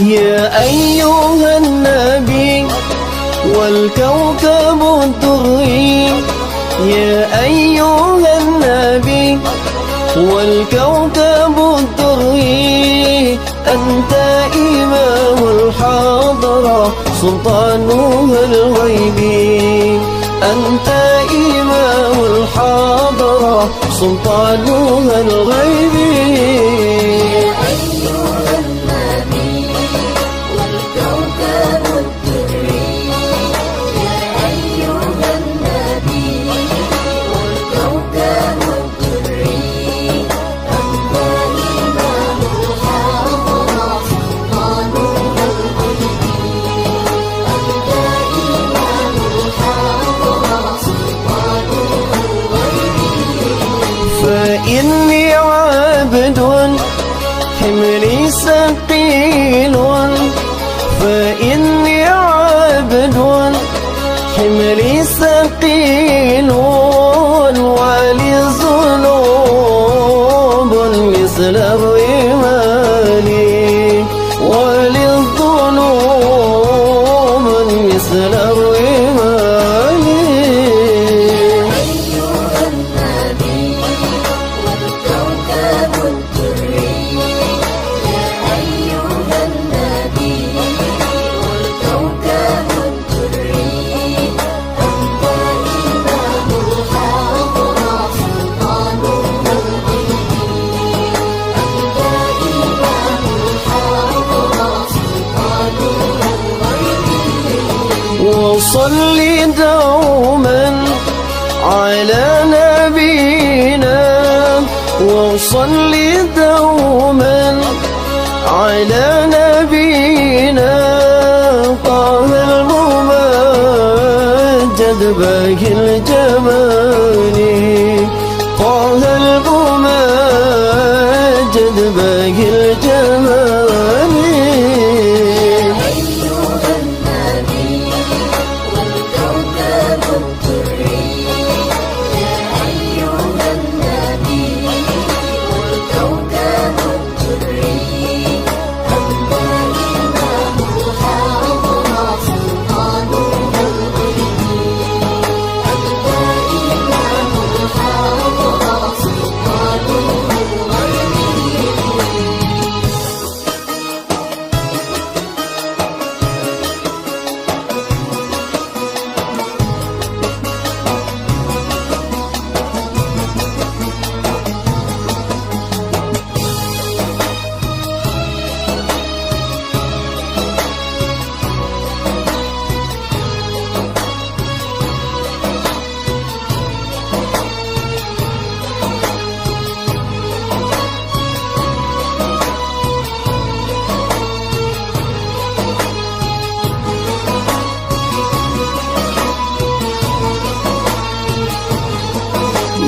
يا أيها النبي والكوكب الدري، يا أيها النبي والكوكب الدري، أنت إمام الحضرة سلطانها الغيبي، أنت إمام الحضرة سلطانها الغيبي. فإني عبد حملي ثقيل، فإني عبد حملي ثقيل، ولي ذنوب مثل الرمال، ولي الذنوب مثل الرمال. وصلي دوما على نبينا، وصلي دوما على نبينا، طه الممجد باقي الجمال، طه الممجد باقي الجمال.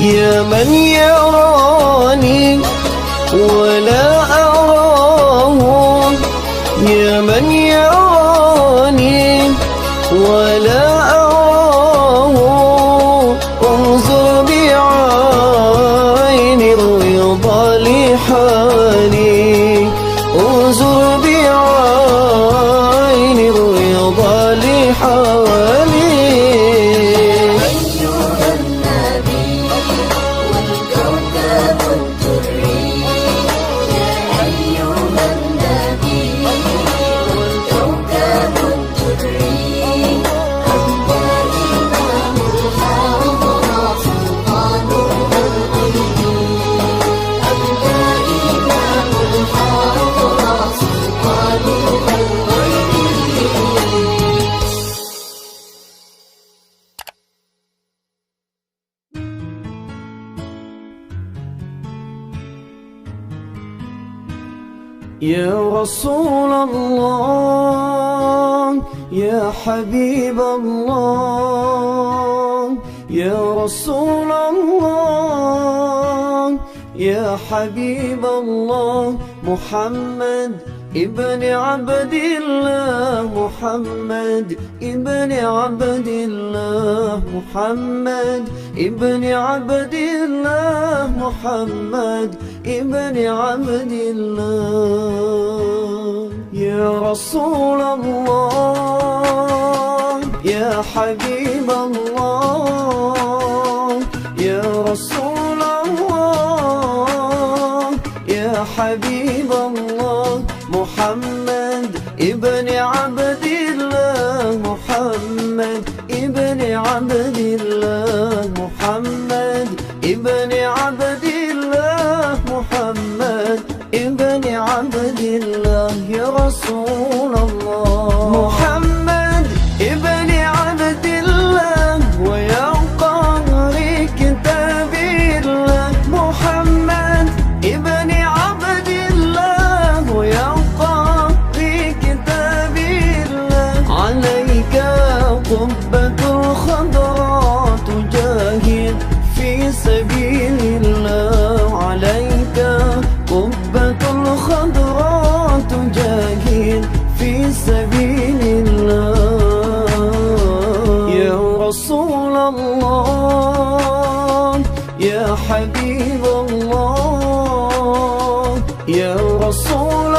يا من يراني ولا أراه، يا من يراني ولا أراه، انظر بعين الرضا لحالي، انظر بعين الرضا لحالي. يا رسول الله يا حبيب الله، يا رسول الله يا حبيب الله، محمد ابن عبد الله، محمد ابن عبد الله، محمد ابن عبد الله، محمد ابن عبد الله. يا رسول الله يا حبيب الله يا رسول الله يا حبيب الله محمد ابن عبد الله محمد ابن عبد الله محمد ابن عبد الله محمد ابن عبد الله يا رسول الله محمد ابن عبد الله ويا قارئ كتاب الله محمد ابن عبد الله ويا قارئ كتاب الله عليك قبة الخضراء تجاهد في سبيل الله عليك قبة الخضراء تجاهد في سبيل الله يا رسول الله يا حبيب الله يا رسول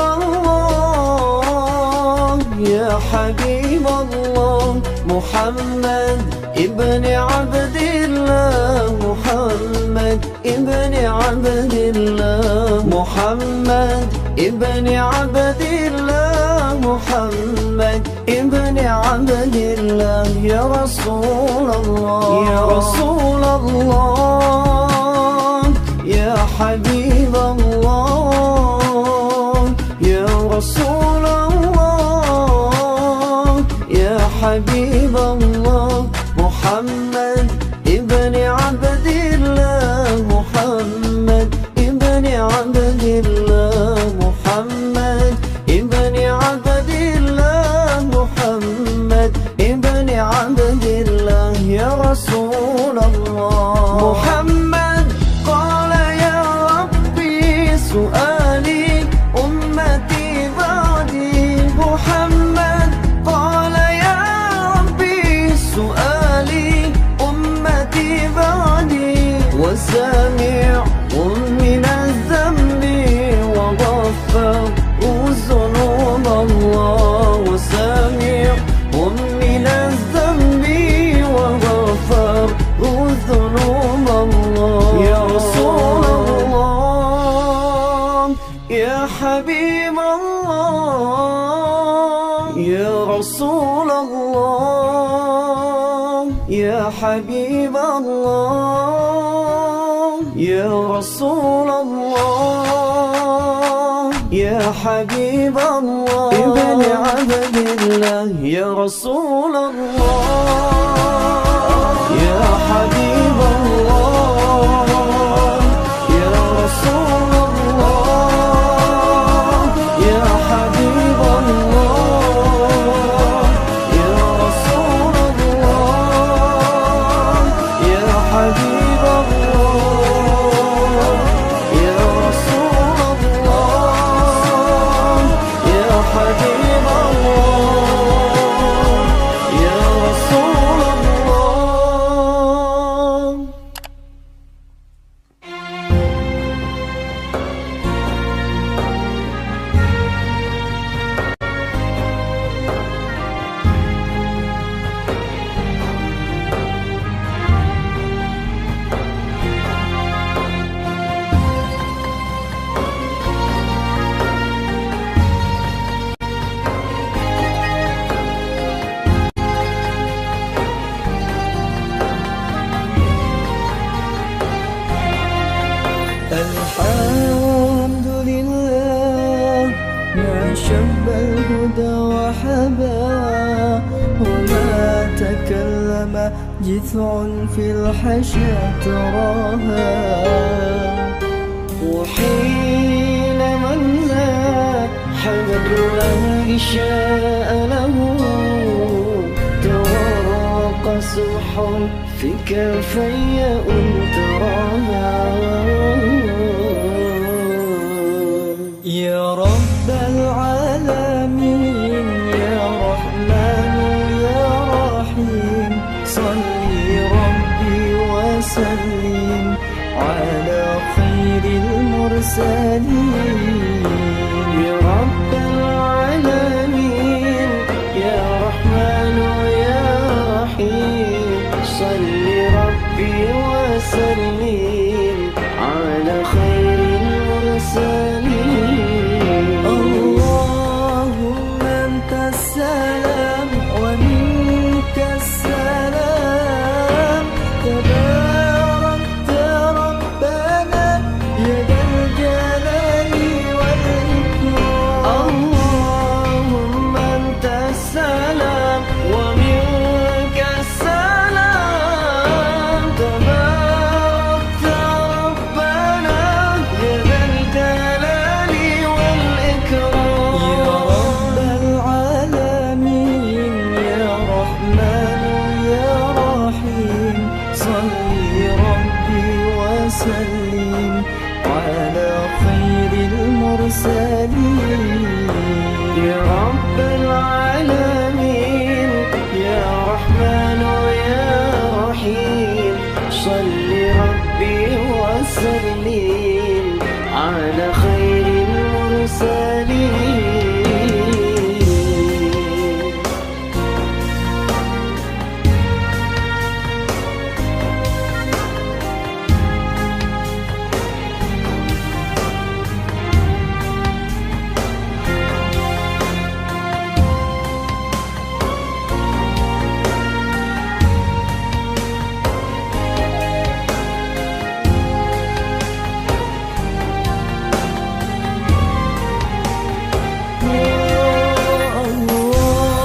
الله يا حبيب الله محمد ابن عبد الله محمد ابن عبد الله محمد ابن عبد الله محمد ابن عبد الله يا رسول الله يا رسول الله يا حبيب الله يا رسول الله يا حبيب الله محمد ابن عبد الله محمد ابن عبد الله محمد ابن عبد الله محمد ابن عبد الله يا رسول الله محمد قال يا ربي سؤالي أمتي بعدي محمد قال يا ربي سؤالي أمتي بعدي وسامع من الذنب وغفر الذنوب الله وسامع من الذنب وغفر الذنوب الله يا رسول الله يا حبيب الله يا رسول الله يا حبيب الله يا رسول الله يا حبيب الله ابن عبد الله يا رسول الله يا حبيب الله يا رسول الله يا حبيب الله يا رسول الله يا حبيب الله يا رسول الله يا حبيب الله يا رسول الله الحمد لله ما شب الهدى وحبا وما تكلم جذع في الحشا تراها وحين من لا حمد الله شاء له تراق سبح في كفي تراها يا رب العالمين يا رحمن يا رحيم صلي ربي وسلم على خير المرسلين يا رب العالمين السلام ومنك السلام، تباركت ربنا يا ذا الجلال والإكرام. اللهم أنت السلام ومنك السلام، تباركت ربنا يا ذا الجلال والإكرام. يا رب العالمين يا رحمن يا رحيم، صل ربي وسلم على خير المرسلين. يا رب العالمين يا رحمن يا رحيم، صل ربي وسلم على خير المرسلين.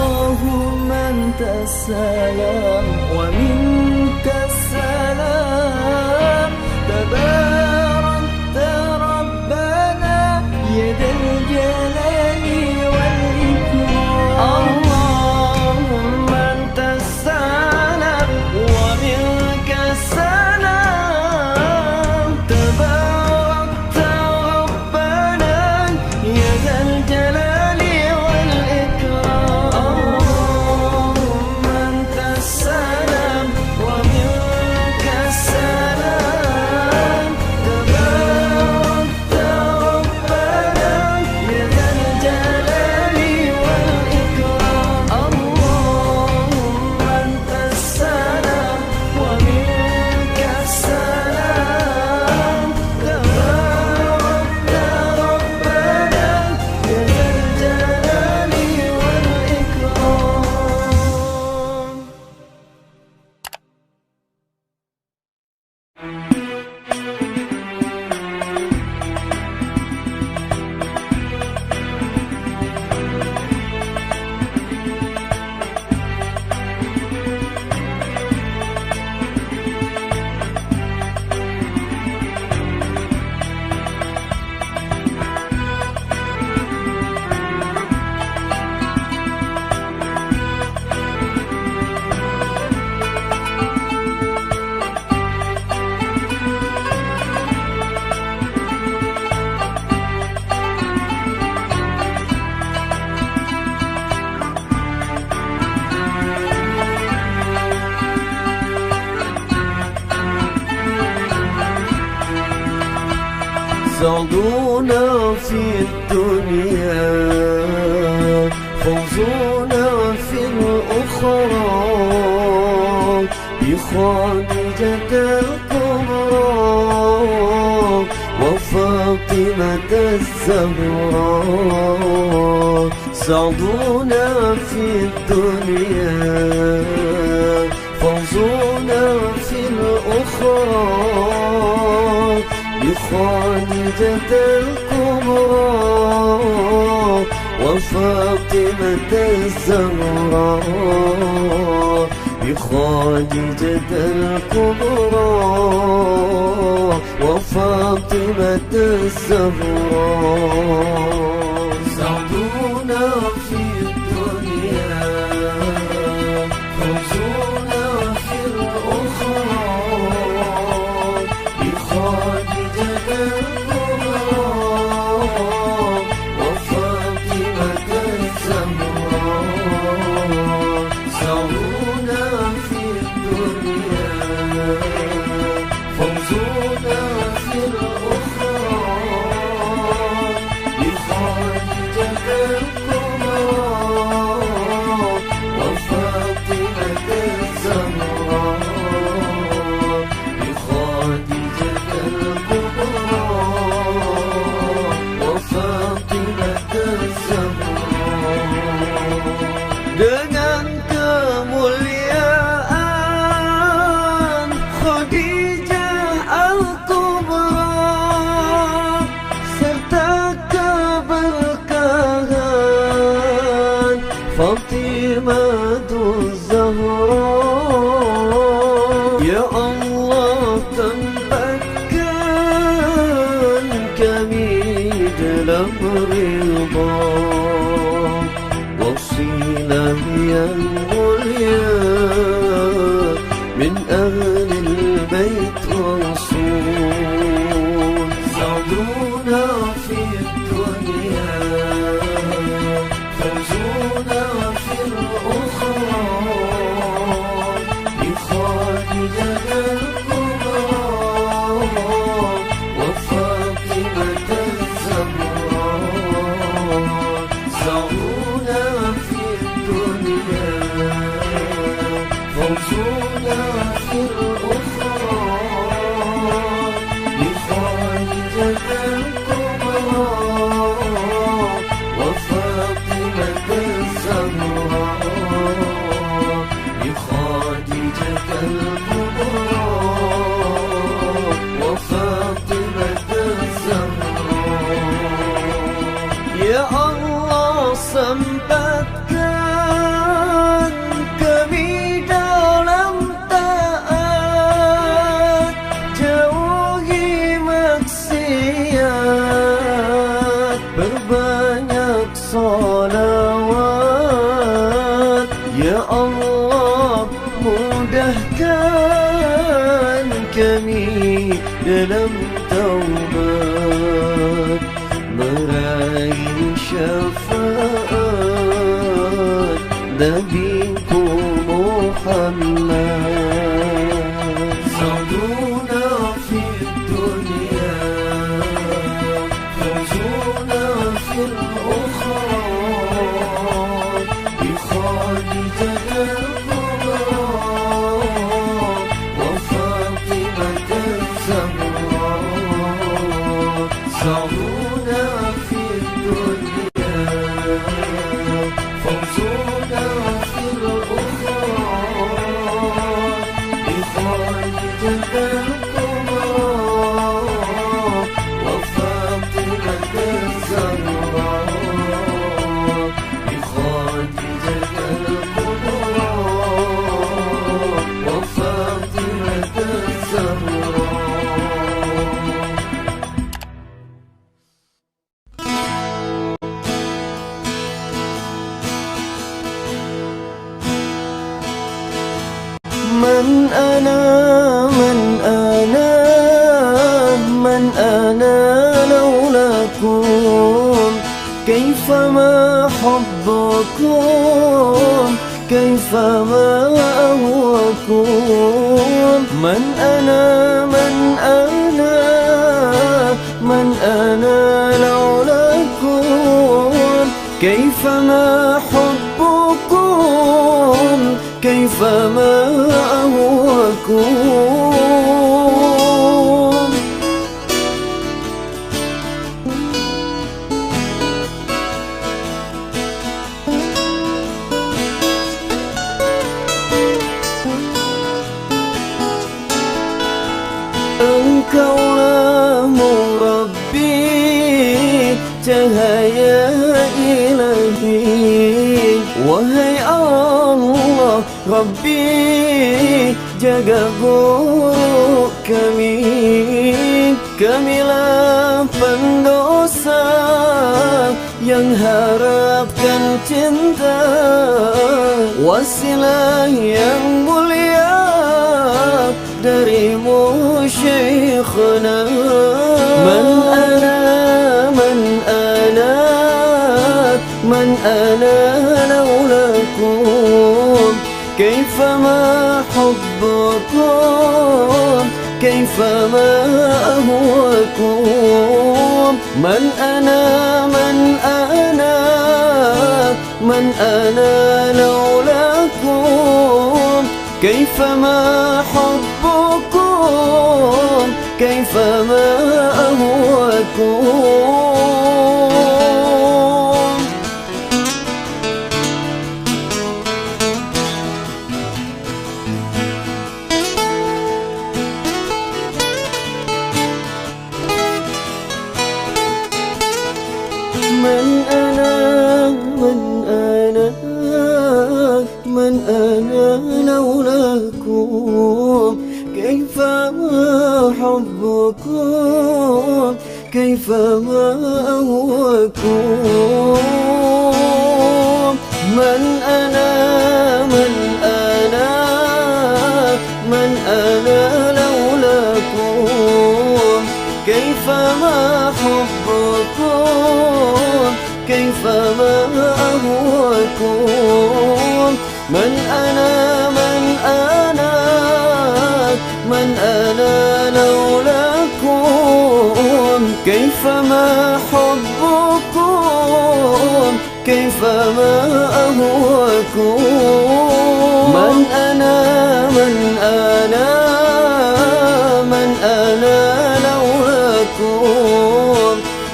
اللهم أنت السلام ومنك السلام، تباركت ربنا يا ذا الجلال والإكرام. اللهم أنت السلام ومنك السلام، تباركت ربنا يا ذا الجلال والإكرام. اللهم أنت السلام ومنك السلام، تباركت ربنا يا ذا الجلال والإكرام. اللهم أنت السلام ومنك السلام، تباركت ربنا يا ذا الجلال والإكرام. سعدنا في الدنيا، فوزنا في الأخرى، بخادجة الكبرى وفاطمة الزهراء. سعدنا في الدنيا، فوزنا في الأخرى، بخادجة الكبرى وفاطمة الزهراء، بخادجة الكبرى وفاطمة الزهراء. سعدنا في الدنيا، فوزنا في الأخرى، بخادجة الكبرى وفاطمة الزهراء. سعدنا في الدنيا، فوزنا في الأخرى، بخادجة Fatimah Zahra. Ya Allah, tempatkan kami dalam ridha, wasilah yang mulia min ahlil bait rasul. Sa'duna fi dunya, fawzuna fil ukhra, bi Khadijah al-Kubra wa Fatimah az-Zahra. Sa'duna fi dunya, fawzuna fil ukhra, bi Khadijah al-Kubra wa Fatimah az-Zahra. Bi Khadijah al-Kubra wa Fatimah az-Zahra. Ya Allah, sempatkan kami dalam taat, jauhi maksiat, berbanyak salawat. Ya Allah, mudahkan kami dalam taubat, meraih syafaat Nabiku Muhammad. Sa'duna fi dunya, fawzuna fil ukhra, bi Khadijah al-Kubra wa Fatimah az-Zahra. Sa'duna fi dunya, fawzuna fil ukhra, bi Khadijah al-Kubra wa Fatimah az-Zahra. Bi Khadijah al-Kubra wa Fatimah az-Zahra. من أنا من أنا من أنا لولاكم، كيفما حبكم كيفما أهواكم. من أنا من أنا من أنا لولاكم، كيفما حبكم كيفما أهواكم. Engkaulah Murabbi, cahaya ilahi. Wahai Allah Rabbi, jaga guru kami. Kamilah pendosa yang harapkan cinta, wasilah yang mulia darimu Syekhna. Man ana man ana man ana laulakum, كيفما حبكم كيفما أهواكم. من أنا من أنا من أنا لولاكم، كيفما حبكم كيفما أهواكم. من أنا من أنا من أنا لولاكم؟ كيف ما حبكم؟ كيف ما أهواكم؟ من أنا من أنا من أنا لولاكم؟ كيف ما حبكم؟ كيف ما أهواكم؟ من أنا من أنا من أنا لولاكم؟ كيف ما حبكم؟ كيف ما أهواكم؟ من أنا من أنا من أنا لولاكم؟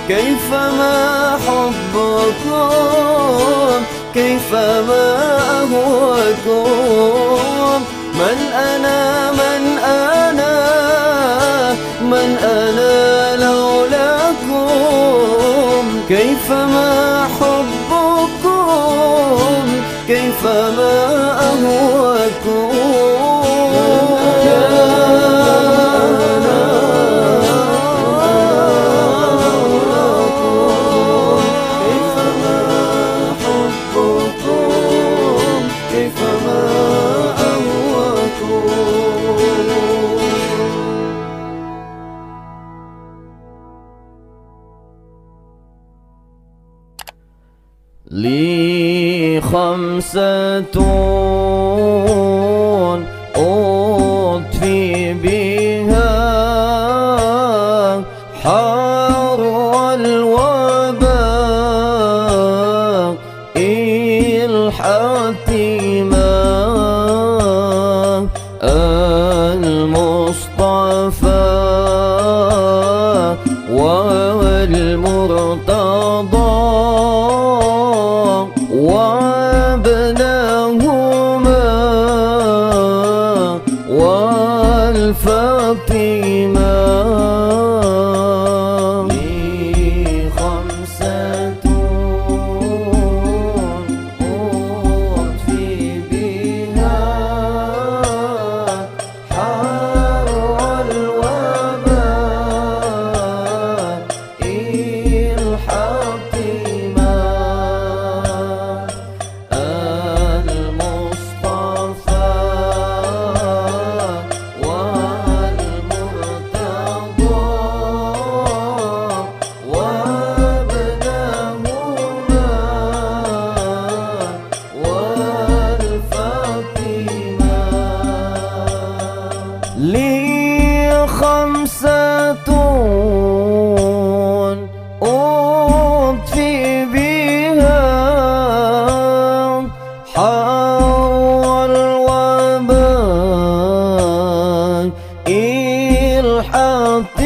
كيف ما حبكم؟ كيف ما أهواكم؟ من أنا من أنا من أنا لولاكم؟ كيف ما حبكم؟ كيف ما أهواكم؟ لي خمسة أطفي بها حر الوباء الحتيما المصطفى والمرتضى وابنهما والفاطمة. لي خمسة أطفي بها حر الوباء الحتيما المصطفى والمرتضى وابنهما والفاطمة. لي خمسة أطفي بها حر الوباء الحتيما.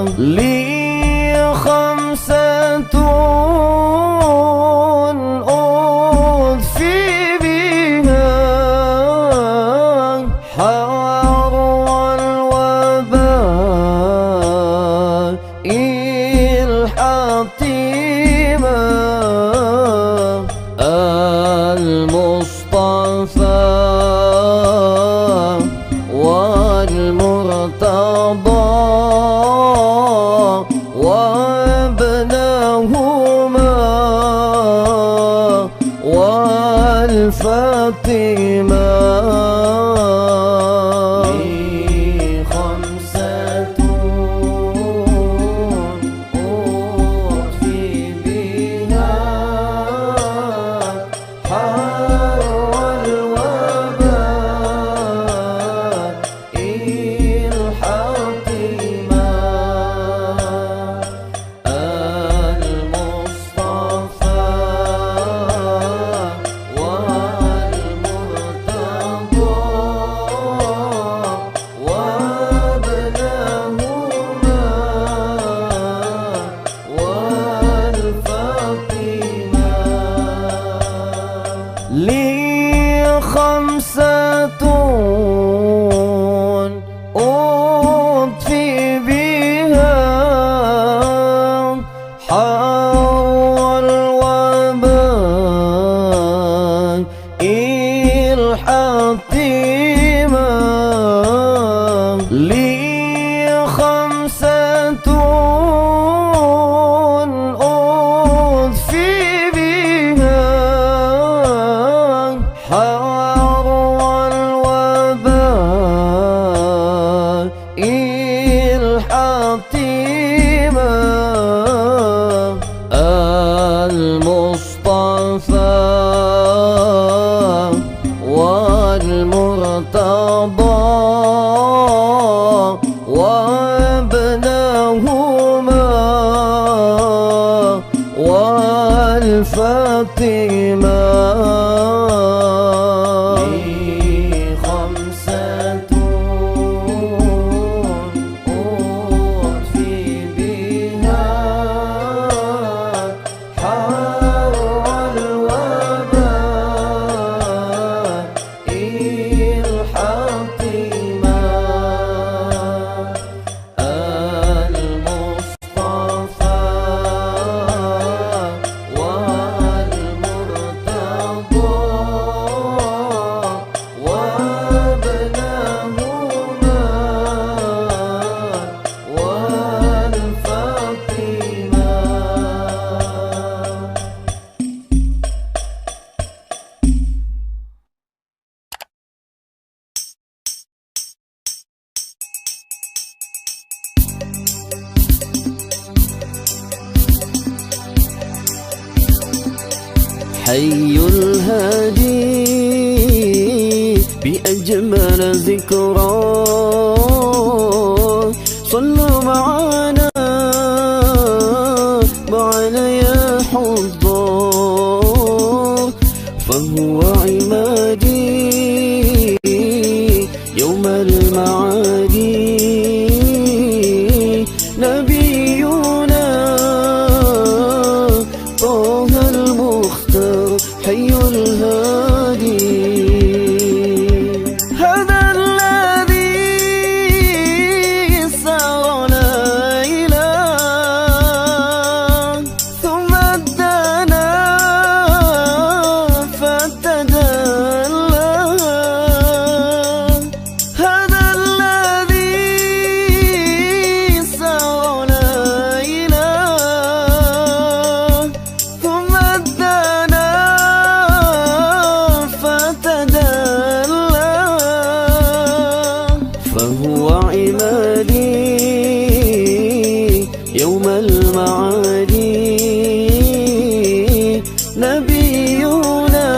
لي خمسة أطفي بها حر الوباء الحتيما المصطفى والمرتضى وابنهما والفاطمة. لي خمسة أطفي بها حر الوباء الحتيما المصطفى والمرتضى وابنهما والفاطمة. لي خمسة أطفي بها حر الوباء والمرتضى وابنهما والفاطمة حي الهادي بأجمل ذكرى صلوا معنا يا حضار فهو عمادي يوم المعادي نبينا طه المختار حي الهادي هذا الذي سار ليلا ثم ادانا فتدلى هذا الذي سار ليلا ثم ادانا فتدلى فهو عمادي يوم المعادي نبينا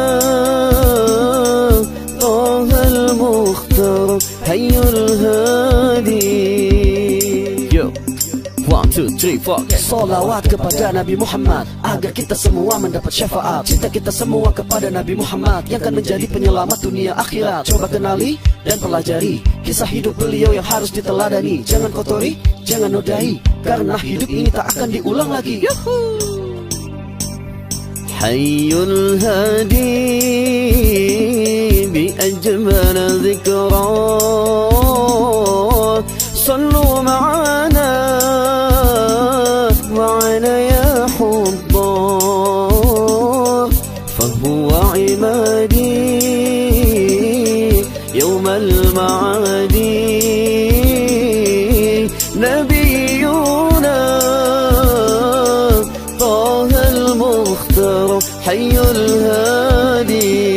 طه المختار حي الهادي. Yo. 1, 2, 3, 4 Salawat kepada Nabi Muhammad agar kita semua mendapat syafaat. Cinta kita semua kepada Nabi Muhammad yang akan menjadi penyelamat dunia akhirat. Coba kenali dan pelajari kisah hidup beliau yang harus diteladani. Jangan kotori, jangan nodai, karena hidup ini tak akan diulang lagi. Hayyul hadi bi ajmal dhikra صلوا معنا يا حضار فهو عمادي يوم المعادي نبينا طه المختار حي الهادي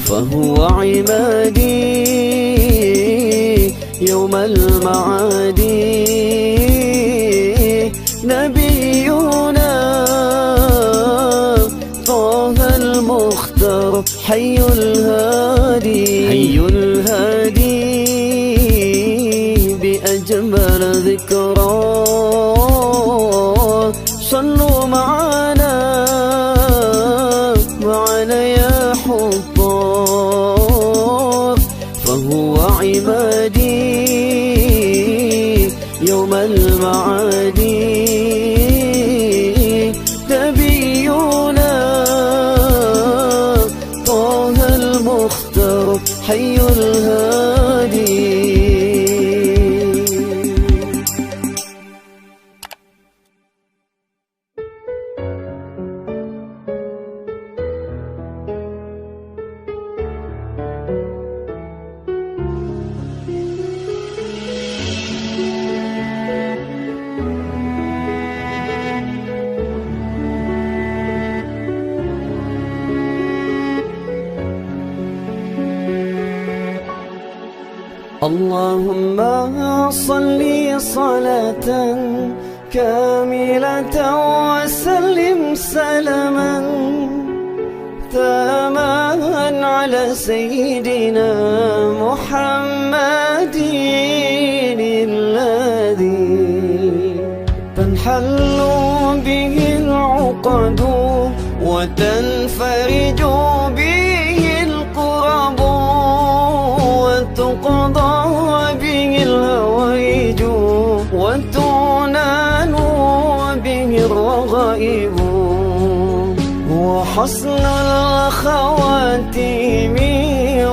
فهو عمادي يوم المعادي نبينا طه المختار حي الهادي حي الهادي بأجمل ذكرى صلوا معنا يا حضار فهو عمادي يوم المعادي نبينا طه المختار حي الهادي. اللهم صل صلاة كاملة وسلم سلاما تاما على سيدنا محمد الذي تنحل به العقد وتنفرج به الكرب وتقضى به الهوائج وتعنان به الرغائب وحسن الخواتيم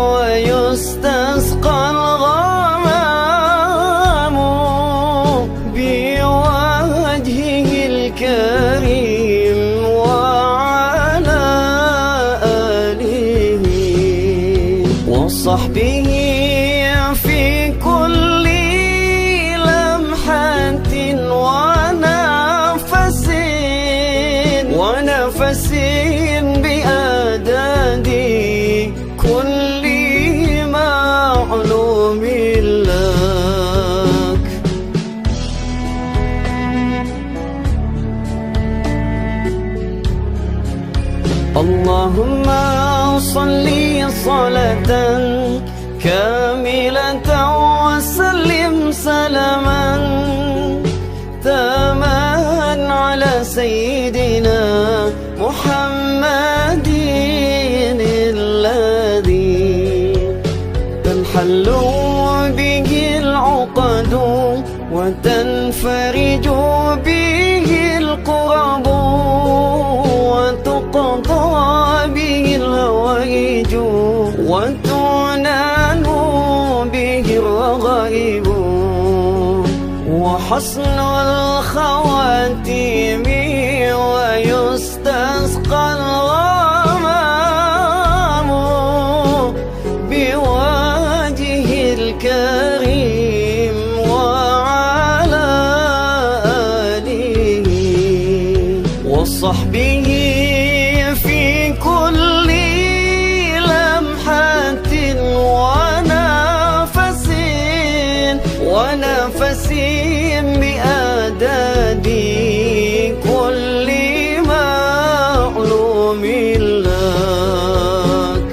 ويستسقى الغمام بوجهه الكريم وعلى آله وصحبه في كل لمحة ونفس بأعداد كل معلوم لك. اللهم صل صلاة كاملة وسلم سلاما تاما على سيدنا محمد الذي تنحل به العقد وتنفرج به الكرب وتقضى به الهوائج وتعنان به الرغائب وحسن الخواتيم ويستسقى الغمام بوجهه الكريم وعلى آله وصحبه في كل لمحة ونفس بأعداد كل معلوم لك.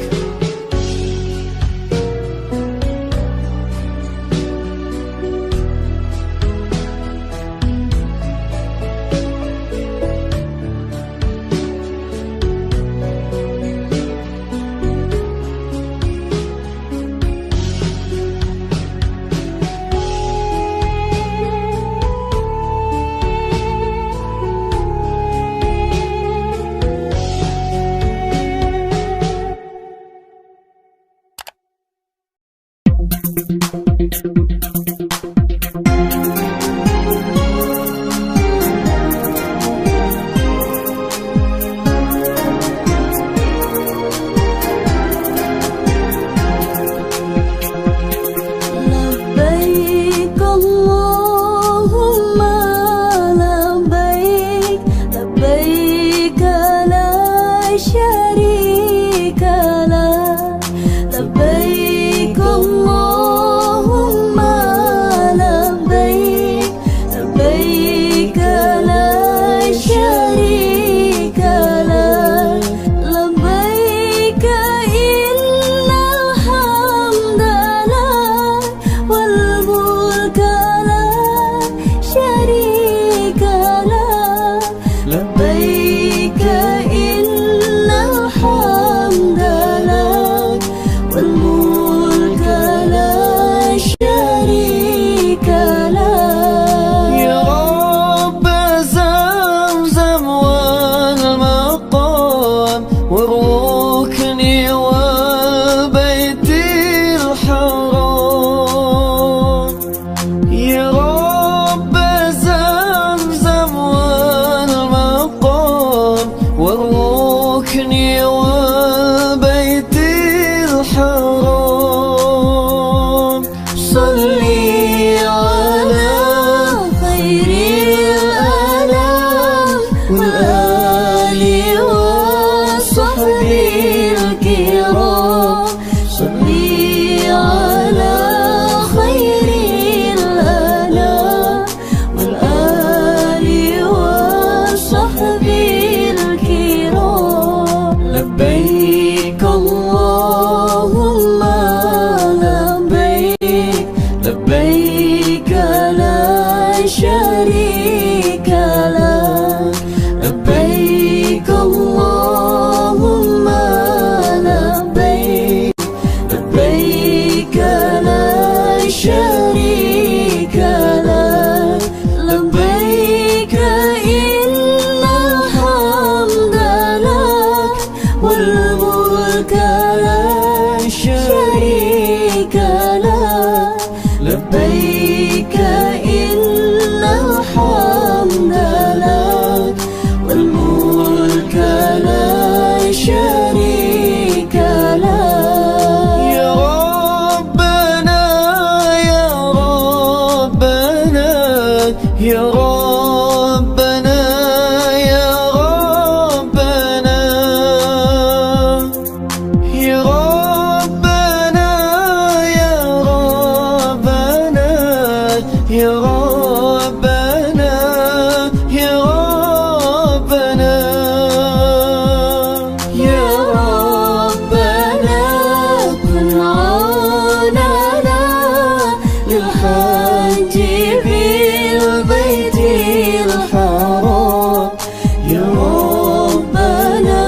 يا ربنا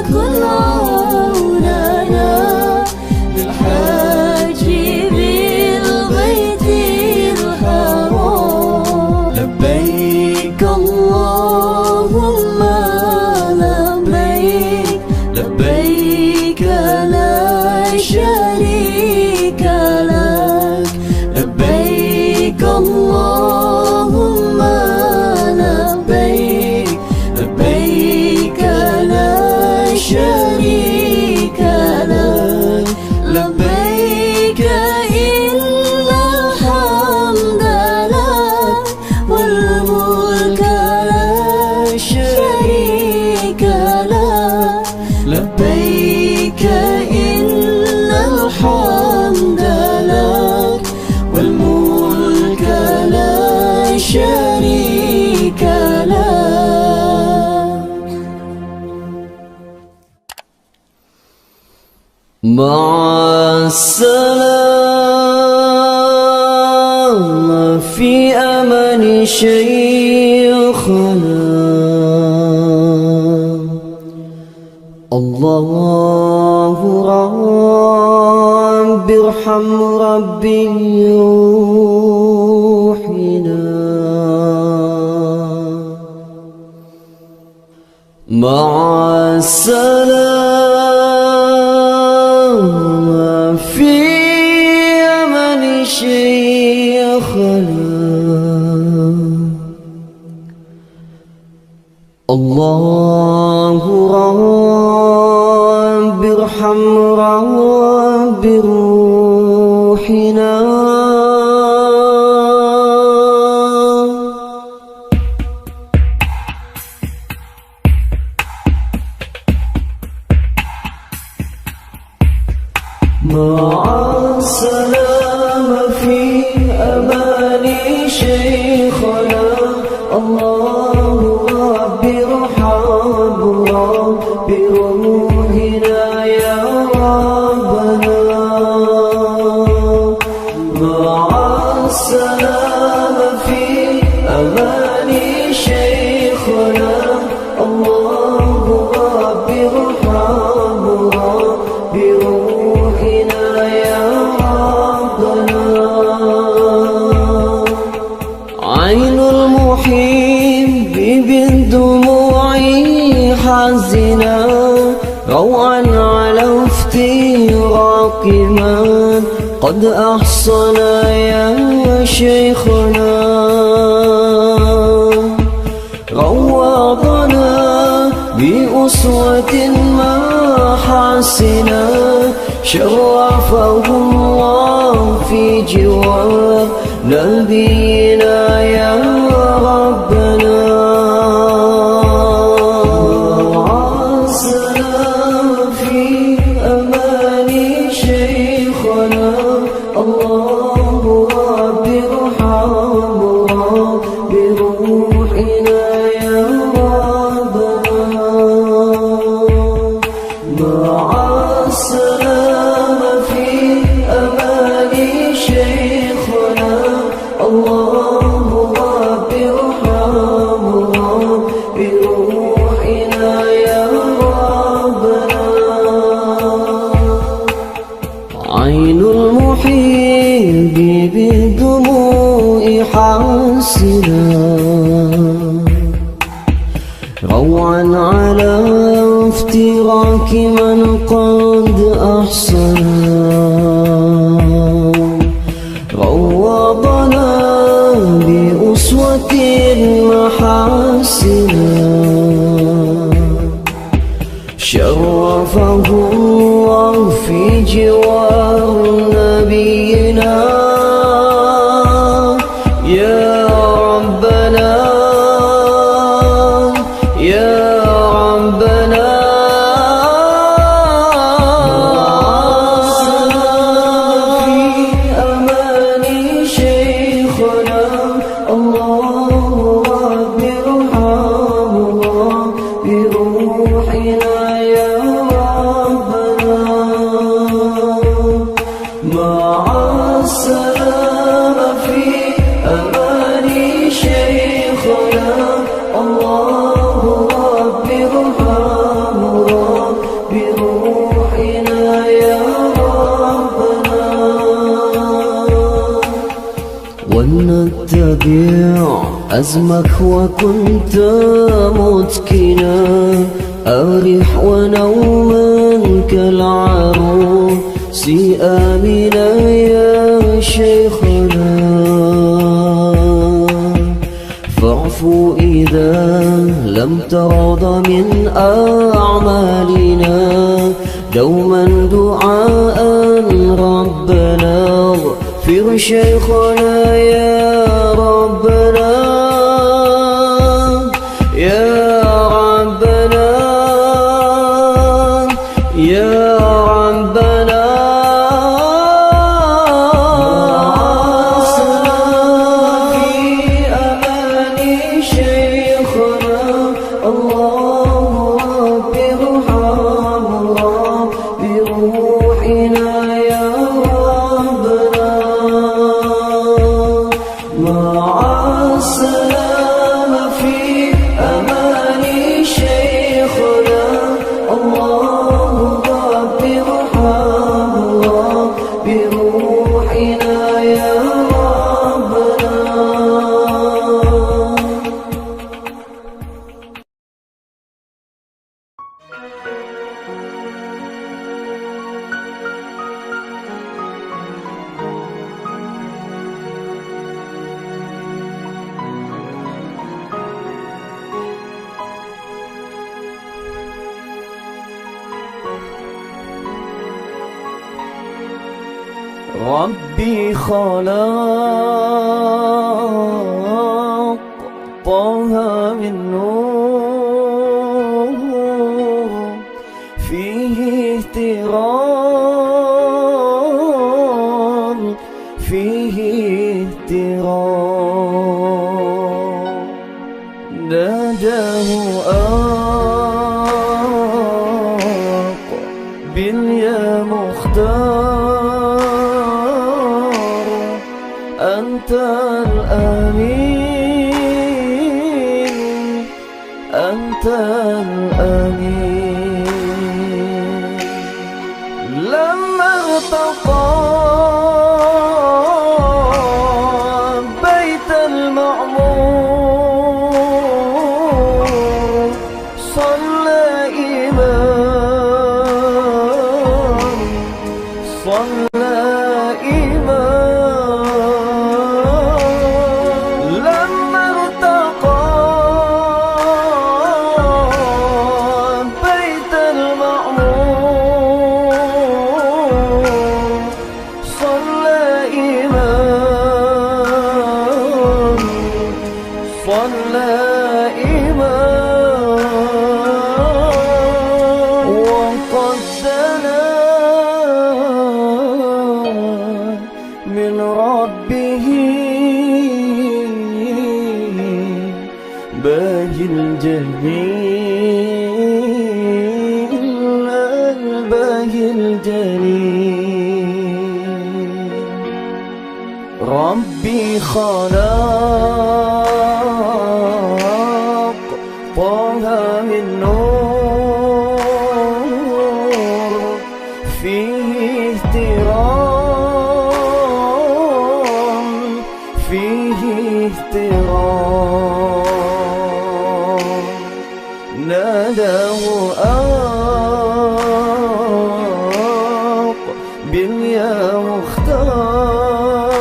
كن عوننا بالحج بالبيت الحرام. لبيك اللهم لبيك لبيك لا شريك لك. لبيك اللهم لبيك لبيك لا شريك لك. لبيك إن الحمد لك والملك لا شريك لك. لبيك إن الحمد لك والملك لا شريك لك. مع السلامة في أمان شيخنا. الله رب ارحم ربي روحنا. مع السلامة في أمان شيخنا. الله رب ارحم رب روحنا. مع السلامة في أمان شيخنا. الله رب ارحم رب روحنا يا ربنا. مع السلامة في أمان شيخنا. الله رب ارحم رب روحنا يا ربنا. عين المحب بالدموع حزنا روعا على افتراق من قد أحصنا يا شيخنا. روضنا بأسوة ما حسنا شرفه الله في جوار نبينا يا ربنا. السلام في أمان شيخنا. الله رب ارحم رب روحنا يا ربنا. مع السلام في أمان شيخنا. الله رب ارحم رب روحنا يا ربنا. عين المحب بالدموع حاسنا روعا على افتراك من قد أحصنا. روضنا بأسوة محاسنا شرفه الله في جوار نبينا يا ربنا يا ربنا. في أمان شيخنا. الله رب ارحم رب روحنا يا ربنا. مع السلامة في أمان شيخنا. الله بيع أزمك وكنت متكنا أريح ونوما كالعروس آمنا يا شيخنا فاعفو إذا لم ترض من أعمالنا دوما دعاء ربنا اغفر شيخنا يا ربنا يا ربنا يا ربنا في أمان شيخنا الله رب ارحمه بروحنا يا ربنا مع السلامة في أمان شيخنا الله رب ارحمه بروحنا يا ربنا. ربي خلق طه من نور فيه اهترام فيه اهترام ناداه أقبل يا مختار أنت الأمين أنت الأمين لما ارتقى بيت المعمور صلى إمام صلى إمام لما ارتقى بيت المعمور صلى إمام صلى إمام وقد دنا من ربه باهي الجليل الباهي الجليل ربي خلق طه من نور فيه اهترام فيه اهترام ناداه أقبل يا مختار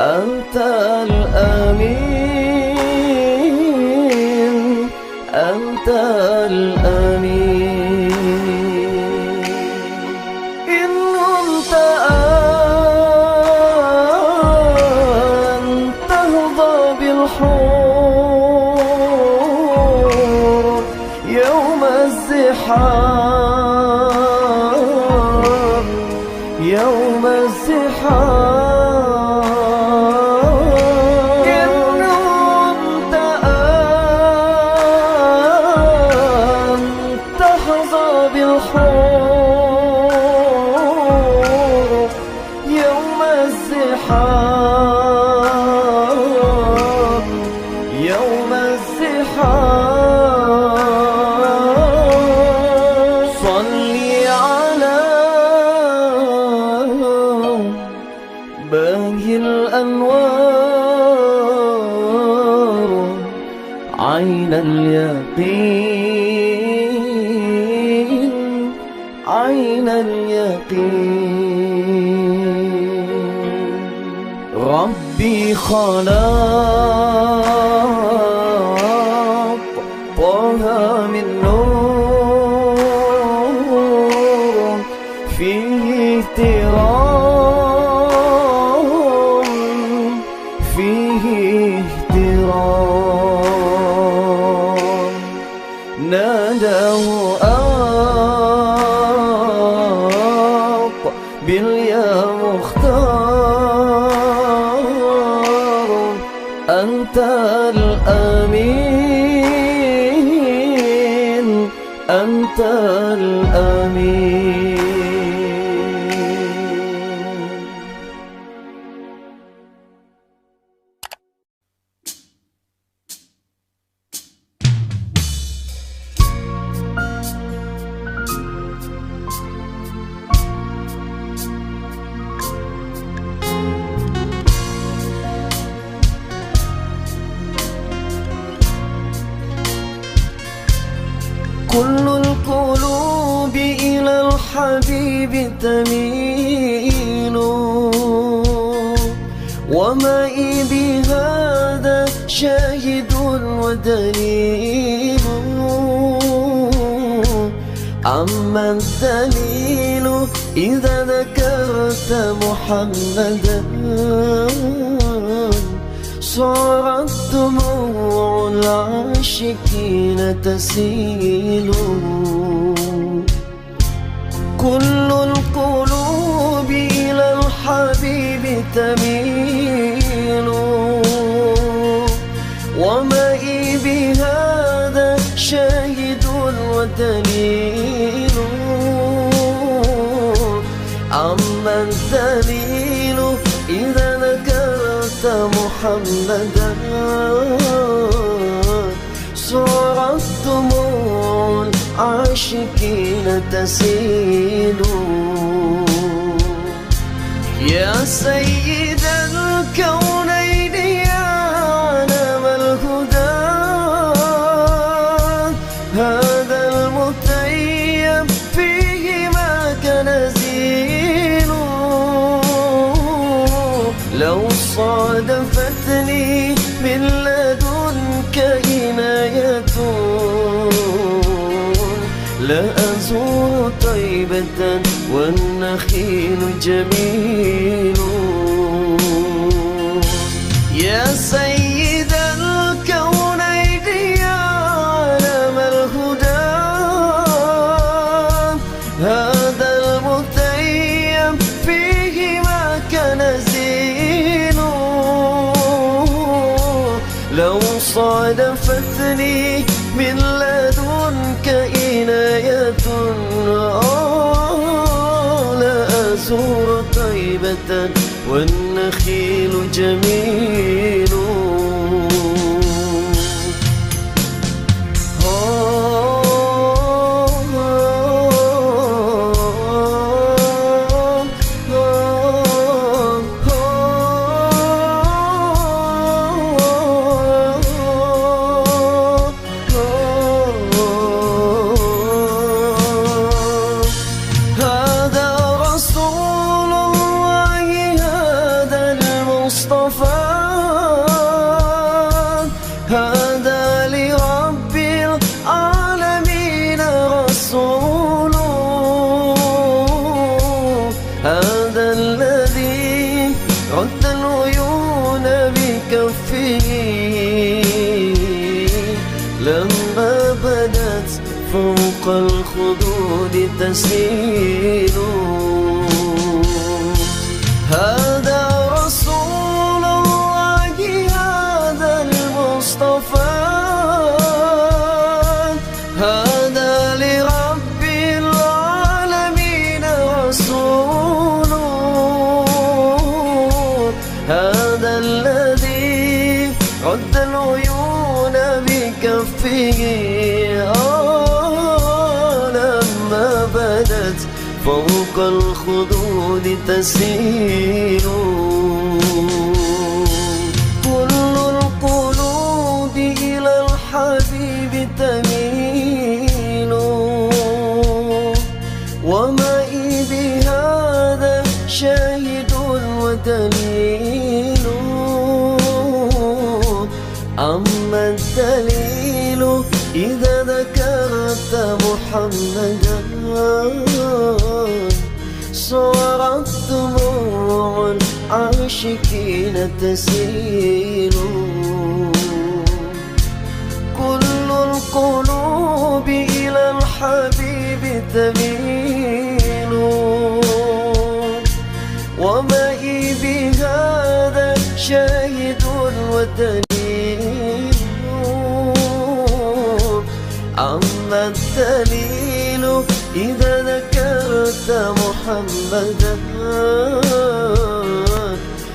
أنت الأمين أنت الأمين إن كنت أن تهضى بالحور يوم الزحام يوم الزحام إن كنت أن تحظى بالحور يوم الزحام يوم الزحام اليقين عين اليقين. ربي خلق طه من نور فيه احترام فيه احترام. ناداه باليا مختار أنت الأمين أنت الأمين. كل القلوب إلى الحبيب تميل، ومعي بهذا شاهد ودليل. أما الدليل إذا ذكرت محمدا صارت دموع العاشقين تسيل. كل القلوب إلى الحبيب تميل، ومعي بهذا شاهد ودليل. أما الدليل إذا ذكرت محمدا صارت دموع العاشقين تسيل. يا سيد الكونين يا علم الهدى، هذا المتيم فيه ما كنزيل. لو صادفتني من لدنك عناية لأزور طيبة والنخيل جميل. يا سيد الكونين يا علم الهدى، هذا المتيم فيه ما كنزيل. لو صادفتني من لدنك عناية لأزور طيبة والنخيل جميل. هذا لرب العالمين رسول، هذا الذي رد العيون بكفه لما بدت فوق الخدود تسيل. هذا رسول الله هذا المصطفى، هذا لرب العالمين رسول، هذا الذي رد العيون بكفه لما بدت فوق الخدود تسيل. كل القلوب إلى الحبيب تميل ومعي بهذا شاهد ودليل. أما الدليل إذا ذكرت محمدا صارت دموع العاشقين تسيل. كل القلوب إلى الحبيب تميل ومعي بهذا شاهد ودليل. أما الدليل إذا ذكرت محمدا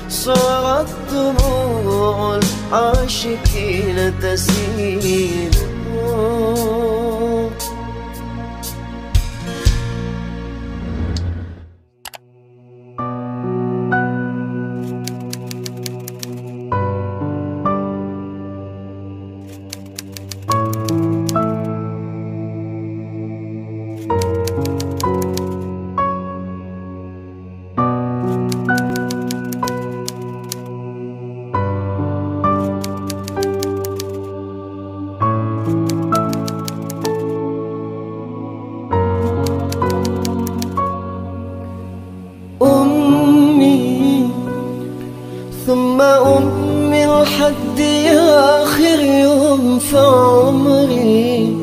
صارت دموع العاشقين تسيل. أمي ثم أمي لحد آخر يوم في عمري،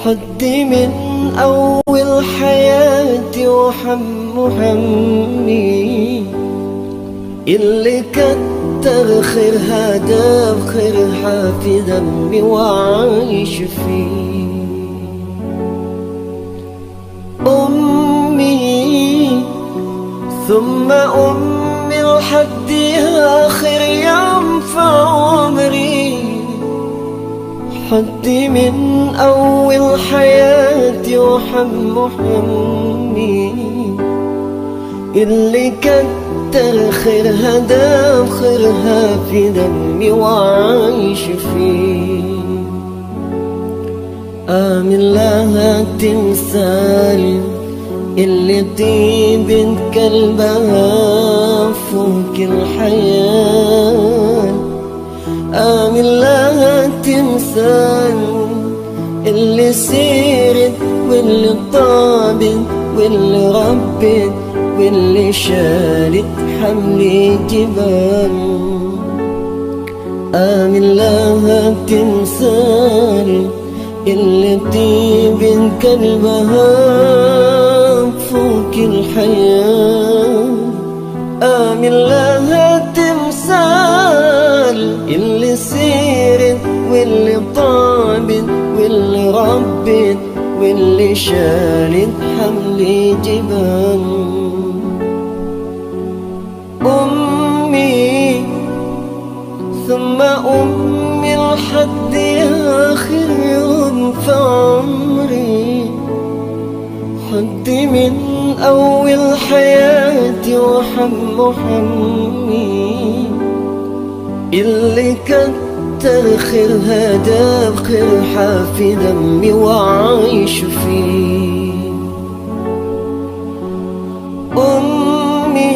حدي من أول حياتي همي اللي كتر خيرها داب خيرها في دمي وعايش فيه. أمي ثم أمي لحد آخر يوم في عمري، حدي من أول حياتي همي اللي كتر خيرها دام خيرها في دمي وعايش فيه. آمن لها تمثال اللي طيبة قلبها فوق الحياة. آمن لها تمثال اللي سيرت واللي طابت واللي ربت واللي شالت حمل جبال. آمن لها تمثال اللي طيبة قلبها فوق الحياة. آمن لها تمثال اللي سيرت واللي طابت واللي ربت واللي شالت حمل جبال. أمي ثم أمي لحد آخر يوم في عمري، حدي من أول حياتي همي اللي كتر خيرها داب خيرها في دمي وعايش فيه. أمي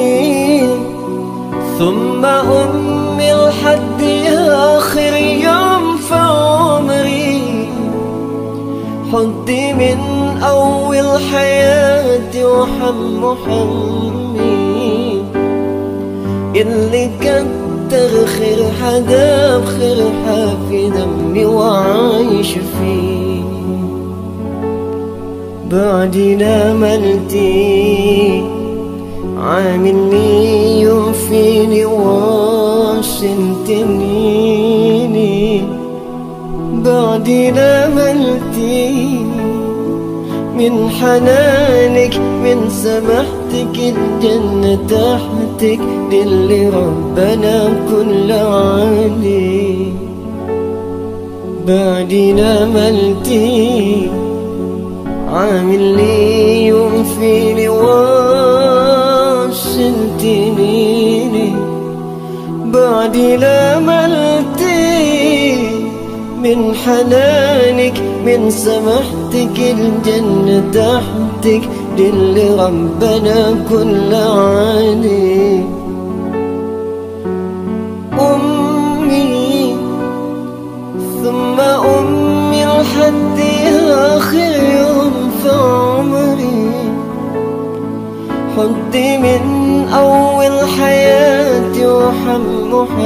ثم أمي لحد آخر يوم في عمري، حدي من أول حياتي همي اللي كتر خيرها داب خيرها في دمي وعايش فيه. بعدنا ملتي عاملني يوم فيني واشنتنيني. بعدنا ملتي من حنانك من سمحتك الجنة تحتك للي ربنا كل علي. بعدنا ملتي عامل لي يوم فيني واشنتنيني. بعدنا ملتي من حنانك من سمحتك الجنة تحتك دل ربنا كل عالي. أمي ثم أمي لحد آخر يوم في عمري، حدي من أول حياتي وحمي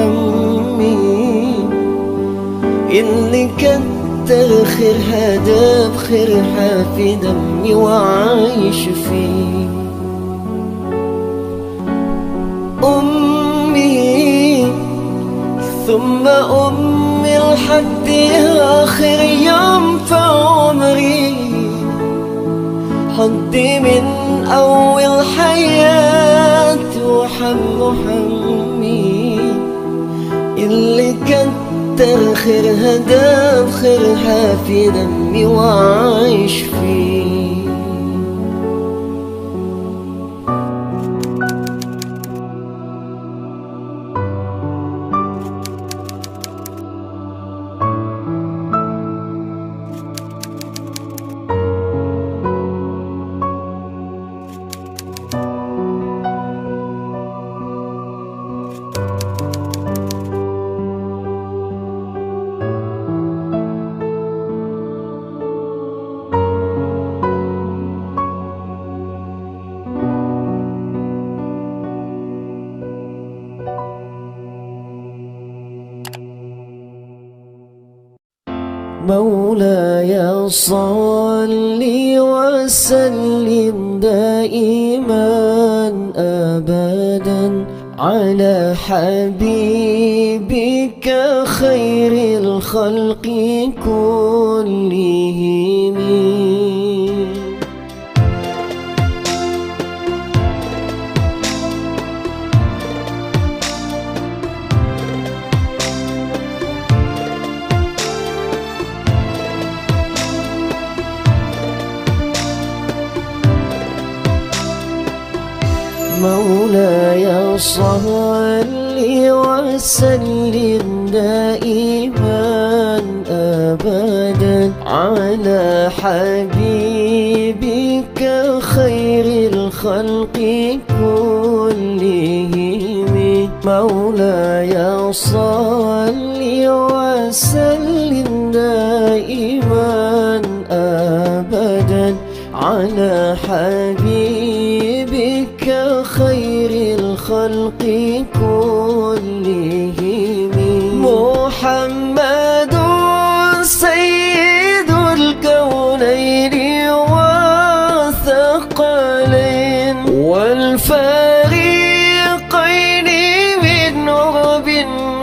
اللي كتر خيرها داب خيرها في دمي وعايش فيه. أمي ثم أمي لحد آخر يوم في عمري، حدي من أول حياتي وحمي اللي كتر خيرها داب خيرها في دمي وعايش فيه. مولاي صل وسلم دائما أبدا على حبيبك خير الخلق كلهم. مولاي صل وسلم دائما أبدا على حبيبك خير الخلق كلهم. مولاي صل وسلم دائما أبدا على حبيبك خير الخلق كلهم. محمد سيد الكونين والثقلين والفريقين من عرب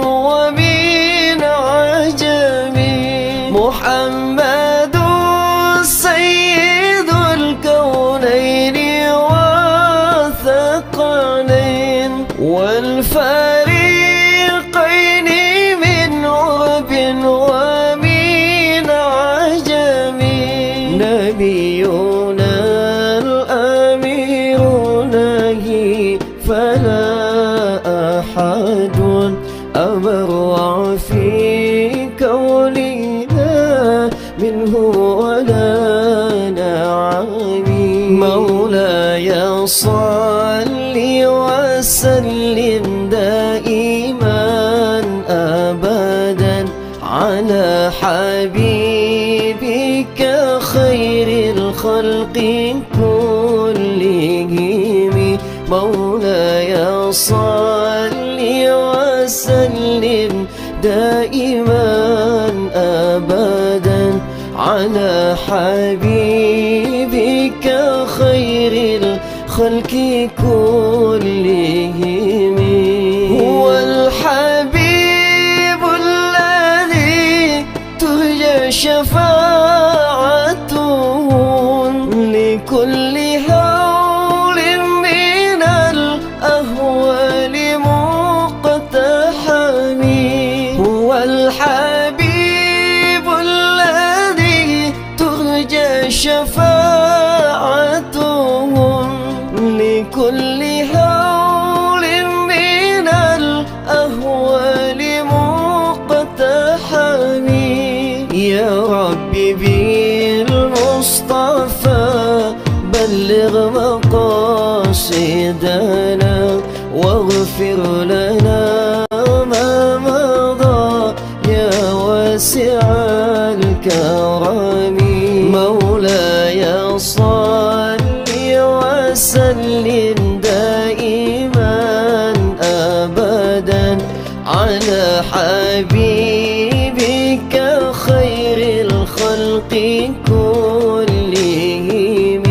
ومن عجم. محمد سيد الكونين والفريقين من عرب ومن عجم. نبينا الأمير نهي فلا أحد أبرع في كوننا منه ولا نعم. مولاي صل وسلم دائما أبدا على حبيبك خير الخلق كلهم. مولاي صل وسلم دائما أبدا على حبيبك خير الخلق كلهم. هو الحبيب الذي ترجى شفاعته لكل هول من الأهوال مقتحم. هو الحبيب الذي ترجى شفاعته لكل هول من الأهوال مقتحم. ربي بالمصطفى بلغ مقاصدنا واغفر لنا ما مضى يا واسع الكرم. مولاي صل وسلم دائما أبدا على حبيبك خير الخلق كلهم.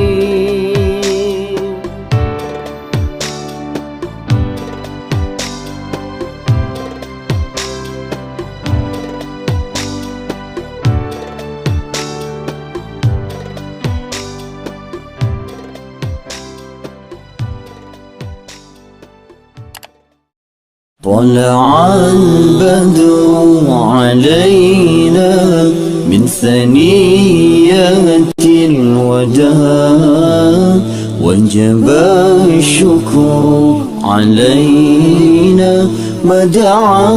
طلع البدر علينا من ثنيات الوداع وجب الشكر علينا مدعا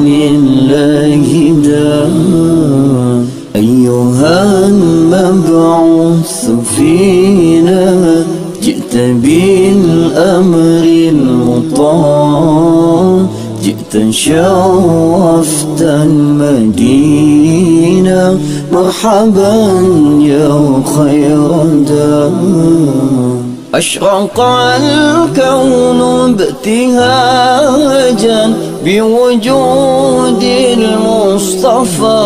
لله داع. أيها المبعوث فينا جئت بالأمر المطاع جئت شرفت المدينة مرحبا يا خير داع. أشرق الكون ابتهاجا بوجود المصطفى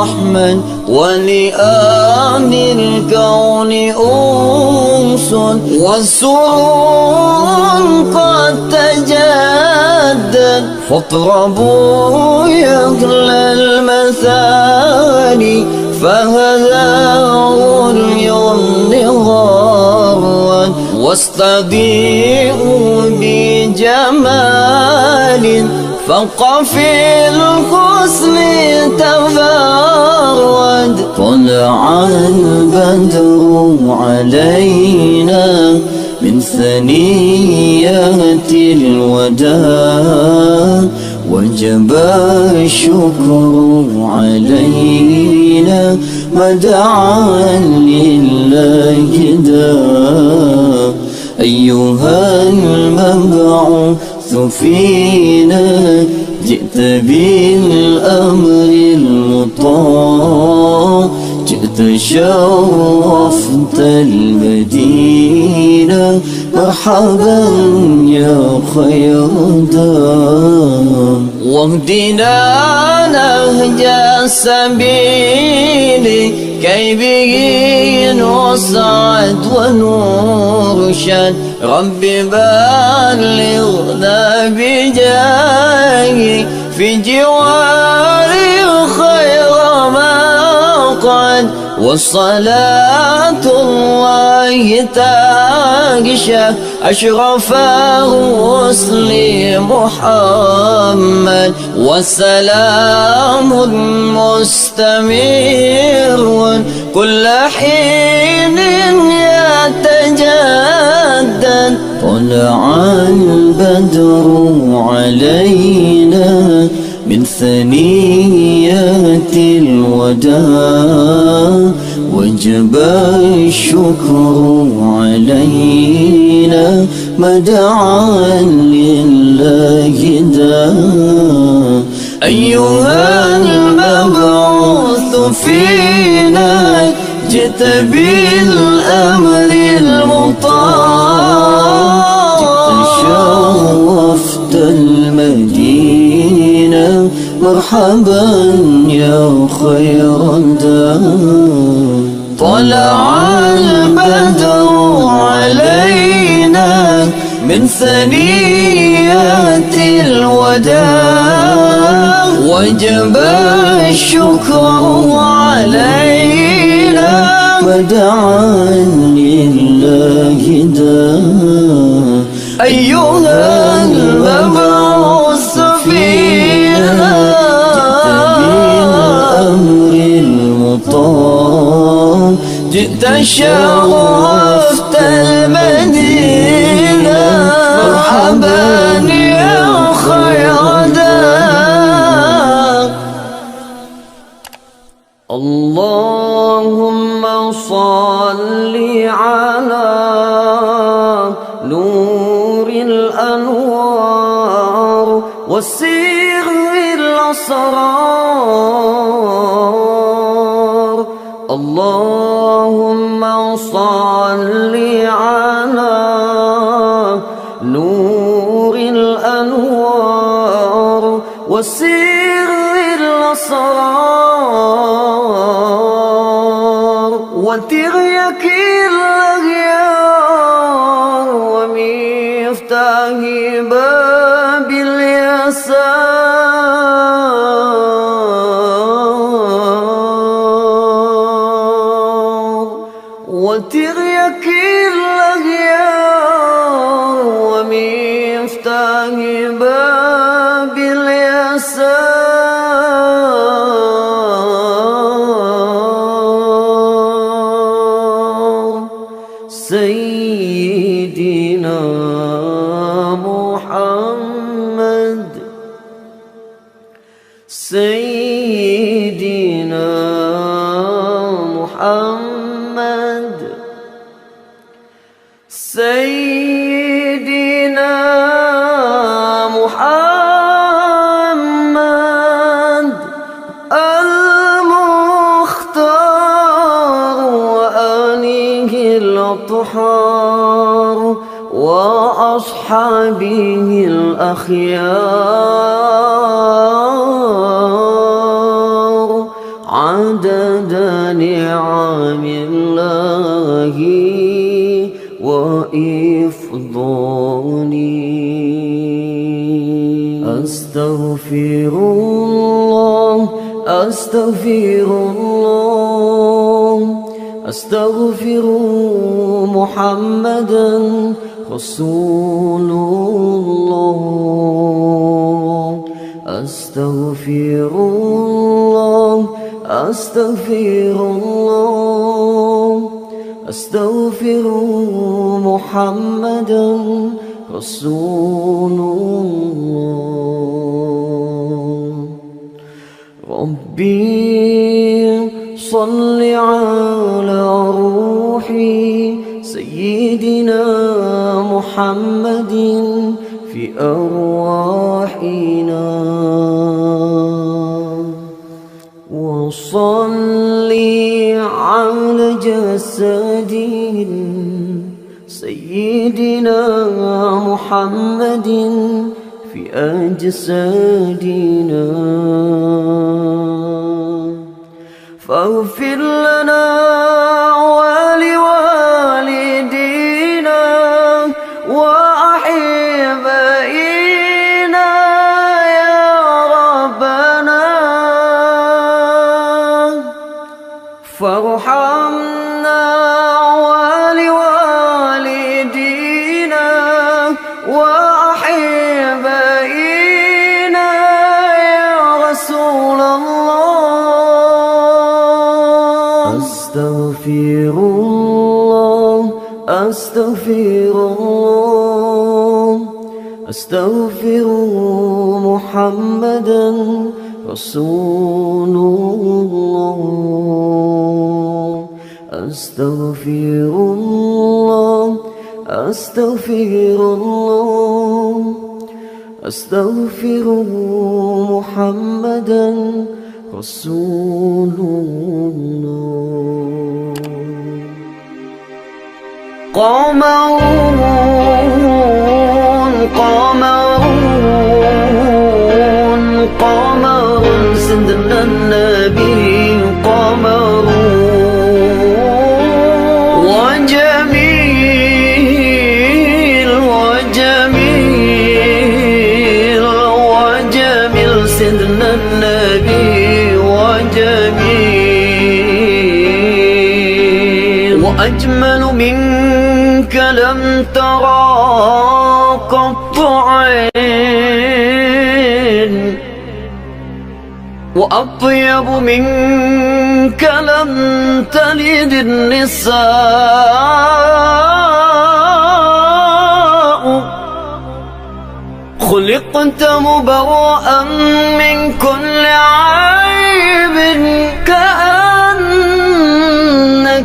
أحمد ولآن الكون أنس وسرور قد تجدد فاطربوا يغلى المثاني فهذا النظار واستضيئوا بجمال فوق في الحسن تفرد. طلع البدر علينا من ثنيات الوداع وجب الشكر علينا مدعا لله داع. أيها المبعوث فينا جئت بالأمر المطاع جئت شرفت المدينة مرحبا يا خير داع. واهدنا نهج السبيل كي به نسعد ونرشد. رب بلغنا بجاهك في جواري خير مقعد والصلاة الله تغشى أشرف الرسل محمد والسلام مستمر كل حين يتجدد. طلع البدر علينا من ثنيات الوداع وجب الشكر علينا مدعا لله داع. أيها المبعوث فينا جئت بالأمر المطاع جئت شرفت المدينة مرحبا يا خير داع. طلع البدر علينا من ثنيات الوداع وجب الشكر علينا مدعا لله داع. أيها المبعوث فينا بالأمر المطاع جئت شرفت المدينة مرحبا يا خير داع. الله اللهم صل على نور الأنوار وسر الأسرار. اللهم صل على نور الأنوار وسر الأسرار وتغيك الأغيار ومفتاح باب اليسار وتغيك الأغيار ومفتاح باب اليسار. سيدنا محمد سيدنا محمد سيدنا محمد المختار وآله الأطهار وأصحابه الأخيار عدد نعم الله وإفضاله. أستغفر الله أستغفر الله أستغفر محمدا رسول الله. أستغفر الله أستغفر الله أستغفر محمدا رسول الله. ربي صل على روحي سيدنا محمد في أرواحنا وصلي على جسده سيدنا محمد في أجسادنا. فاغفر لنا ولوالدينا وأحبائنا يا ربنا. فارحمنا ولوالدينا وأحبائنا يا رسول الله. أستغفر الله أستغفر الله أستغفر محمدا رسول الله. أستغفر الله أستغفر الله أستغفر محمدا رسول الله. قمرون قمرون قمر سيدنا النبي قمرون وجميل وجميل وجميل سيدنا النبي وجميل وأجمل منك لم ترى قط عين وأطيب منك لم تلد النساء. خلقت مبرأ من كل عيب كأن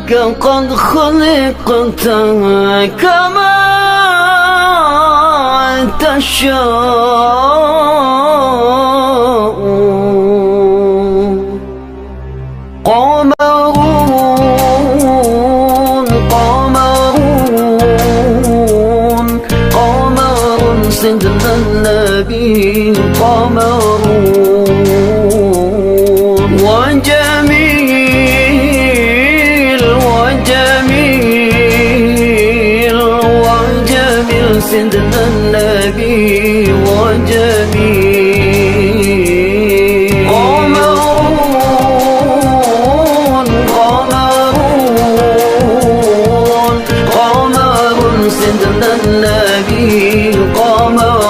إنك قد خلقت كما تشاء قمرون قمرون قمر سيدنا النبي قمرون وجميل وجميل وجميل سيدنا النبي وجميل قمرون قمرون قمر سيدنا النبي قمرون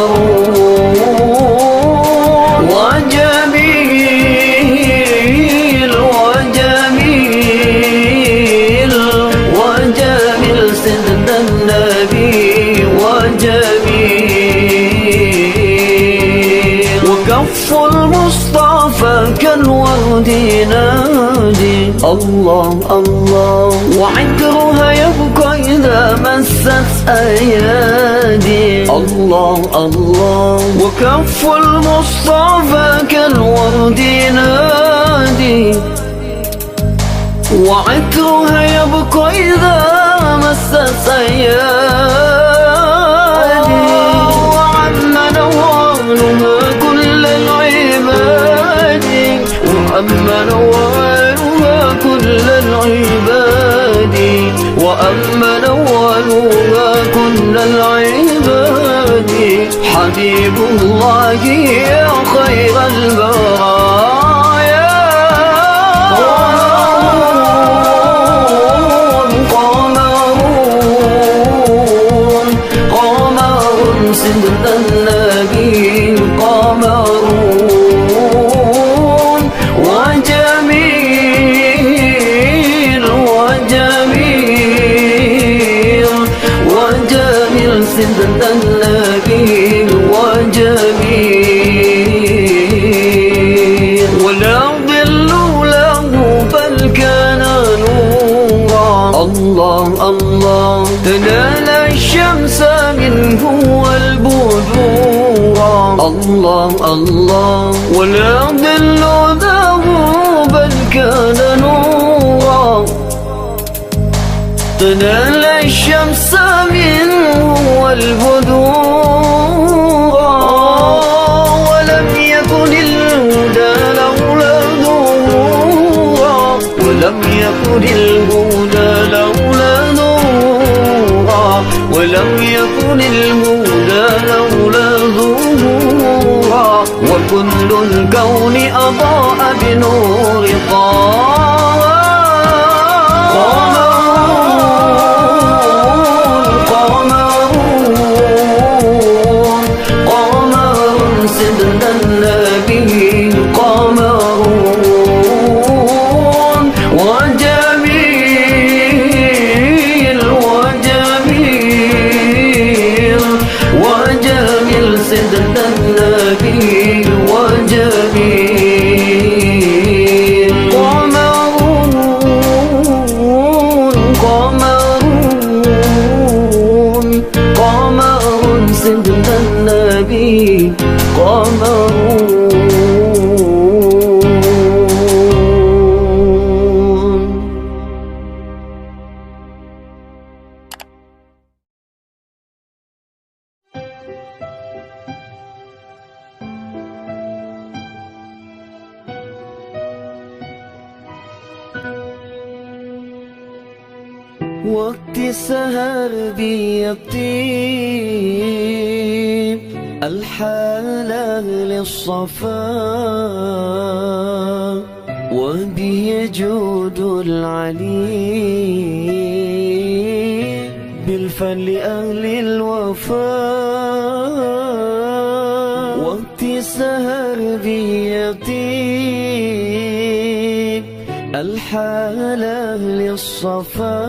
وجميل وجميل وجميل سيدنا النبي وجميل وكف المصطفى كالورد ينادي الله الله وعطرها يبقى إذا مست أيادي الله الله وكف المصطفى كالورد ينادي وعطرها يبقى إذا مست أيادي وعم نوالها كل العباد وأم نوالها كل العباد وأم نوالها كل العباد حبيب الله يا خير البرايا قمرون قمرون سيدنا النبي قمرون وجميل وجميل وجميل سيدنا النبي وجميل ولا ظل له بل كان نورا الله الله تنال الشمس منه والبدور الله الله ولا ظل له بل كان نورا تنال الشمس منه والبدور ولم يكن الهدى لولا نورا ولم يكن الهدى لولا نورا ولم يكن الهدى لولا ظهورا وكل الكون أضاء بنور طه قمرون قمرون سيدنا النبي قمرون وجميل وجميل وجميل سيدنا النبي وجميل قمرون قمرون قمرون سيدنا النبي قمرون وقت السهر بيطيب الحالة للصفا وبيجود العليم بالفن لأهل الوفاء وقت السهر بيطيب الحالة للصفا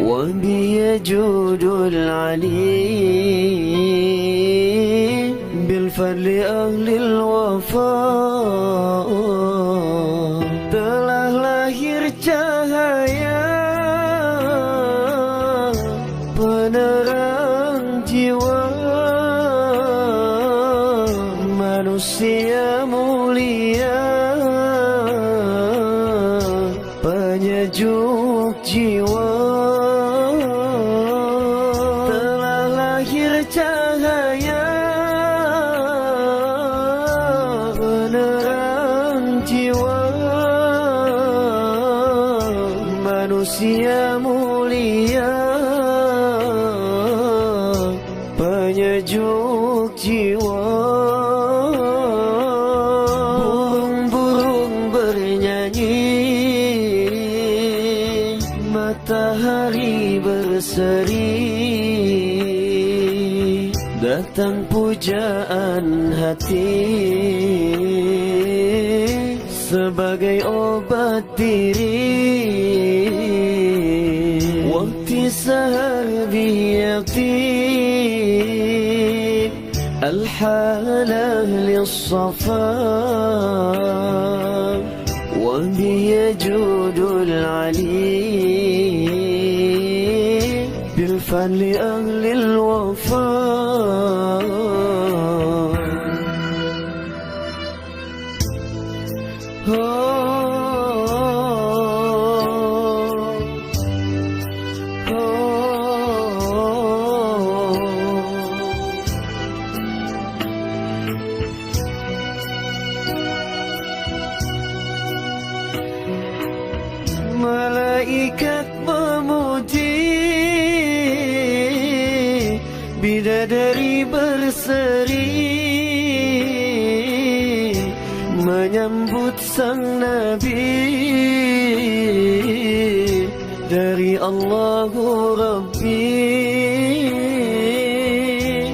وبيجود العليم بالفضل أهل الوفاء telah lahir cahaya penerang jiwa manusia mulia, penyejuk jiwa. Telah lahir cahaya penerang jiwa manusia mulia, penyejuk jiwa. Burung-burung bernyanyi, matahari berseri, datang pujaan hati sebagai obat diri. Waktu sahar biyati الحالة للصفاء وبيجود العلي بالفضل أهل الوفاء. Malaikat memuji, bidadari berseri, menyambut sang Nabi dari Allahu Rabbi.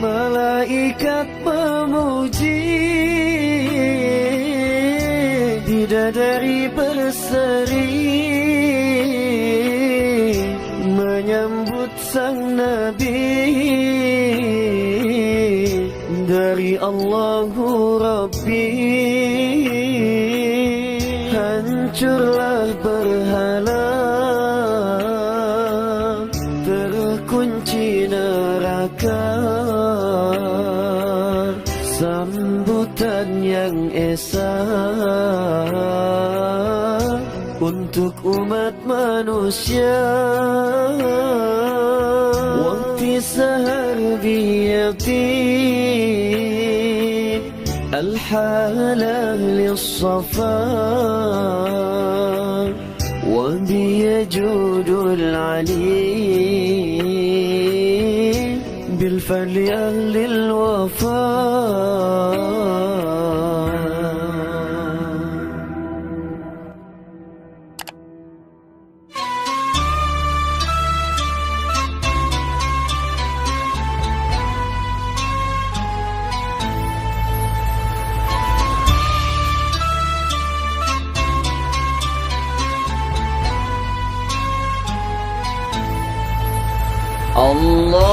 Malaikat memuji, bidadari berseri, menyambut sang Nabi dari Allahu Rabbi. Hancurlah berhala, terkunci neraka, sambutan yang esa untuk umat manusia. Waktu sahar biyati الحالة للصفاء وبيجود العلي بالفضل أهل الوفاء.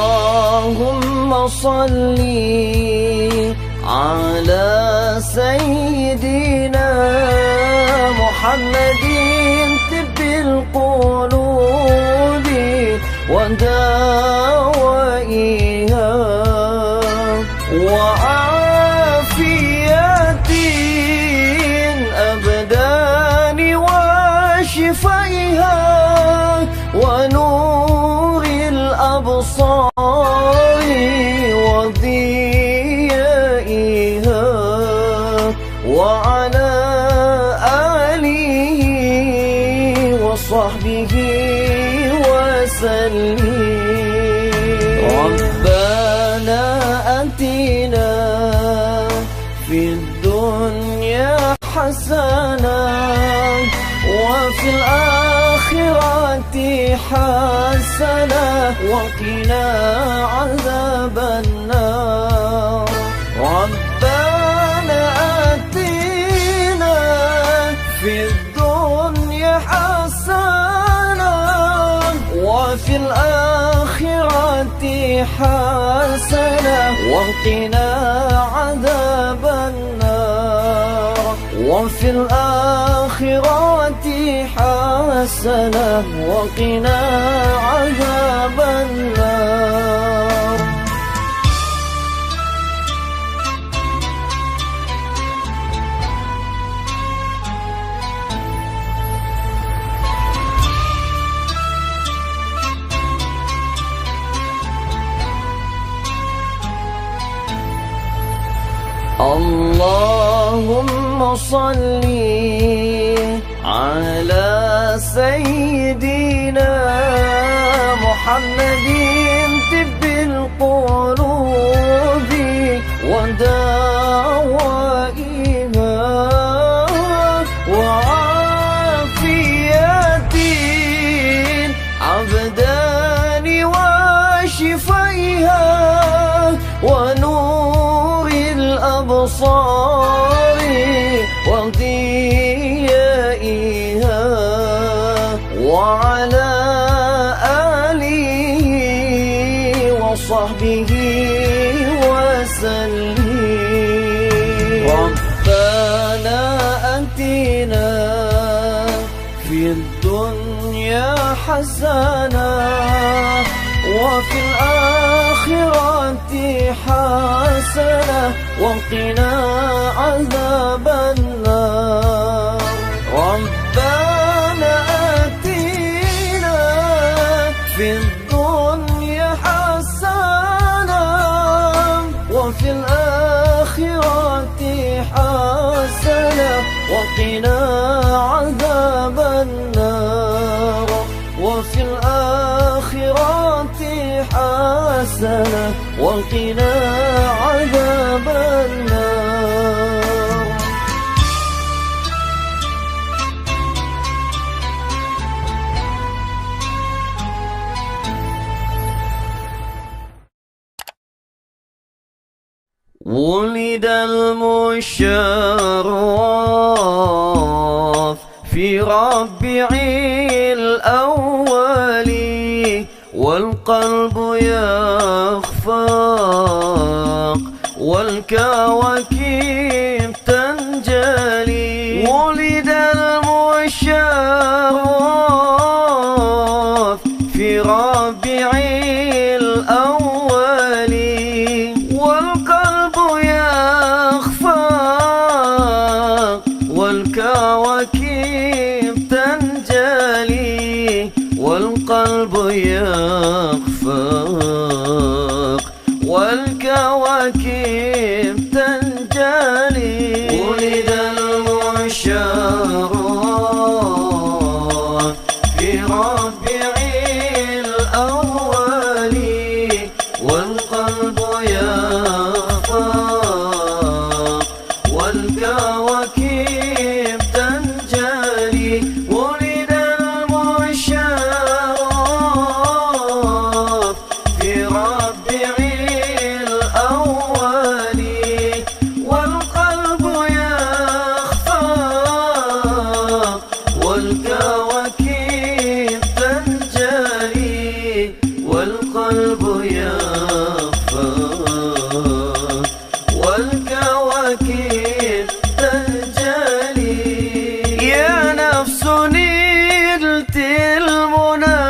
اللهم صل على سيدنا محمد طب القلوب ودوائها وعافية الأبدان وشفائها ونور الأبصار وضيائها وعلى آله وصحبه وسلم. ربنا آتنا في الدنيا حسنة وفي الآخرة حسنة وقنا عذاب النار. ربنا آتنا في الدنيا حسنة وفي الآخرة حسنة وقنا عذاب النار. وفي الآخرة حسنة حسنة وقنا عذاب النار. اللهم صل على سيدنا محمد طب القلوب ودوائها وعافية الأبدان وشفائها ونور الأبصار وضيائها وعلى آله وصحبه وسلم. ربنا آتنا في الدنيا حسنة وفي الآخرة حسنة وقنا عذاب النار. ربنا آتنا في الدنيا حسنة وفي الآخرة حسنة وقنا عذاب النار. وفي الآخرة حسنة وقنا عذاب النار. ولد المشرف في ربيع الأول والقلب يخفق والكواكب تنجلي. ولد المشرف في ربيع الأول والقلب يخفق والكواكب تنجلي. والقلب يخفق والكواكب تنجلي. ولد المشرف في ربيع الأول والقلب يخفق والكواكب تنجلي. ولد المشرف في ربيع الأول والقلب يخفق والكواكب تنجلي. والقلب يخفق والكواكب تنجلي. يا نفس نلت المنى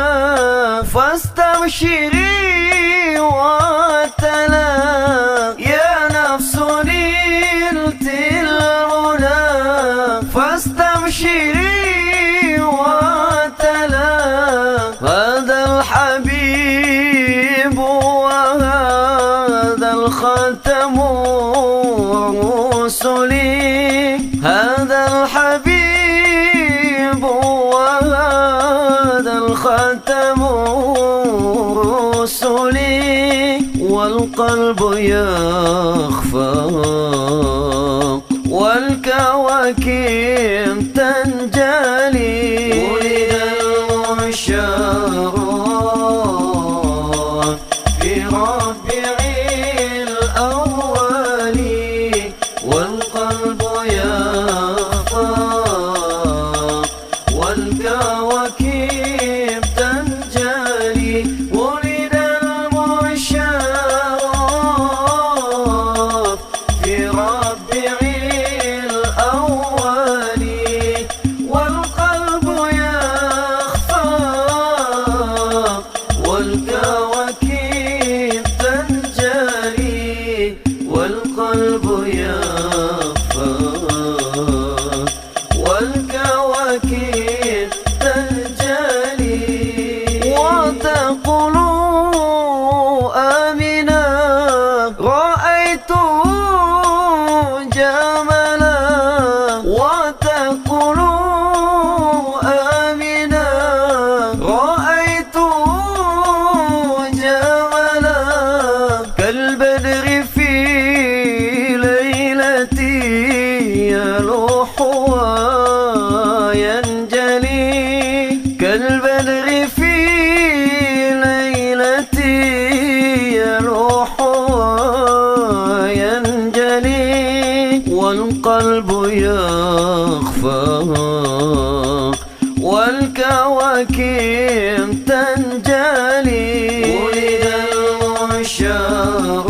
فاستبشري وتلا. يا نفس نلت المنى فاستبشري وتلا. هذا الحبيب وهذا الختم رسلي. هذا الحبيب وهذا الختم رسلي. والقلب يخفق والكواكب تنجلي. ولد المشرف في ربيع الأول والقلب يخفق والكواكب تنجلي. ولد المشرف في ربيع الأول كواكب تنجلي ولد المشار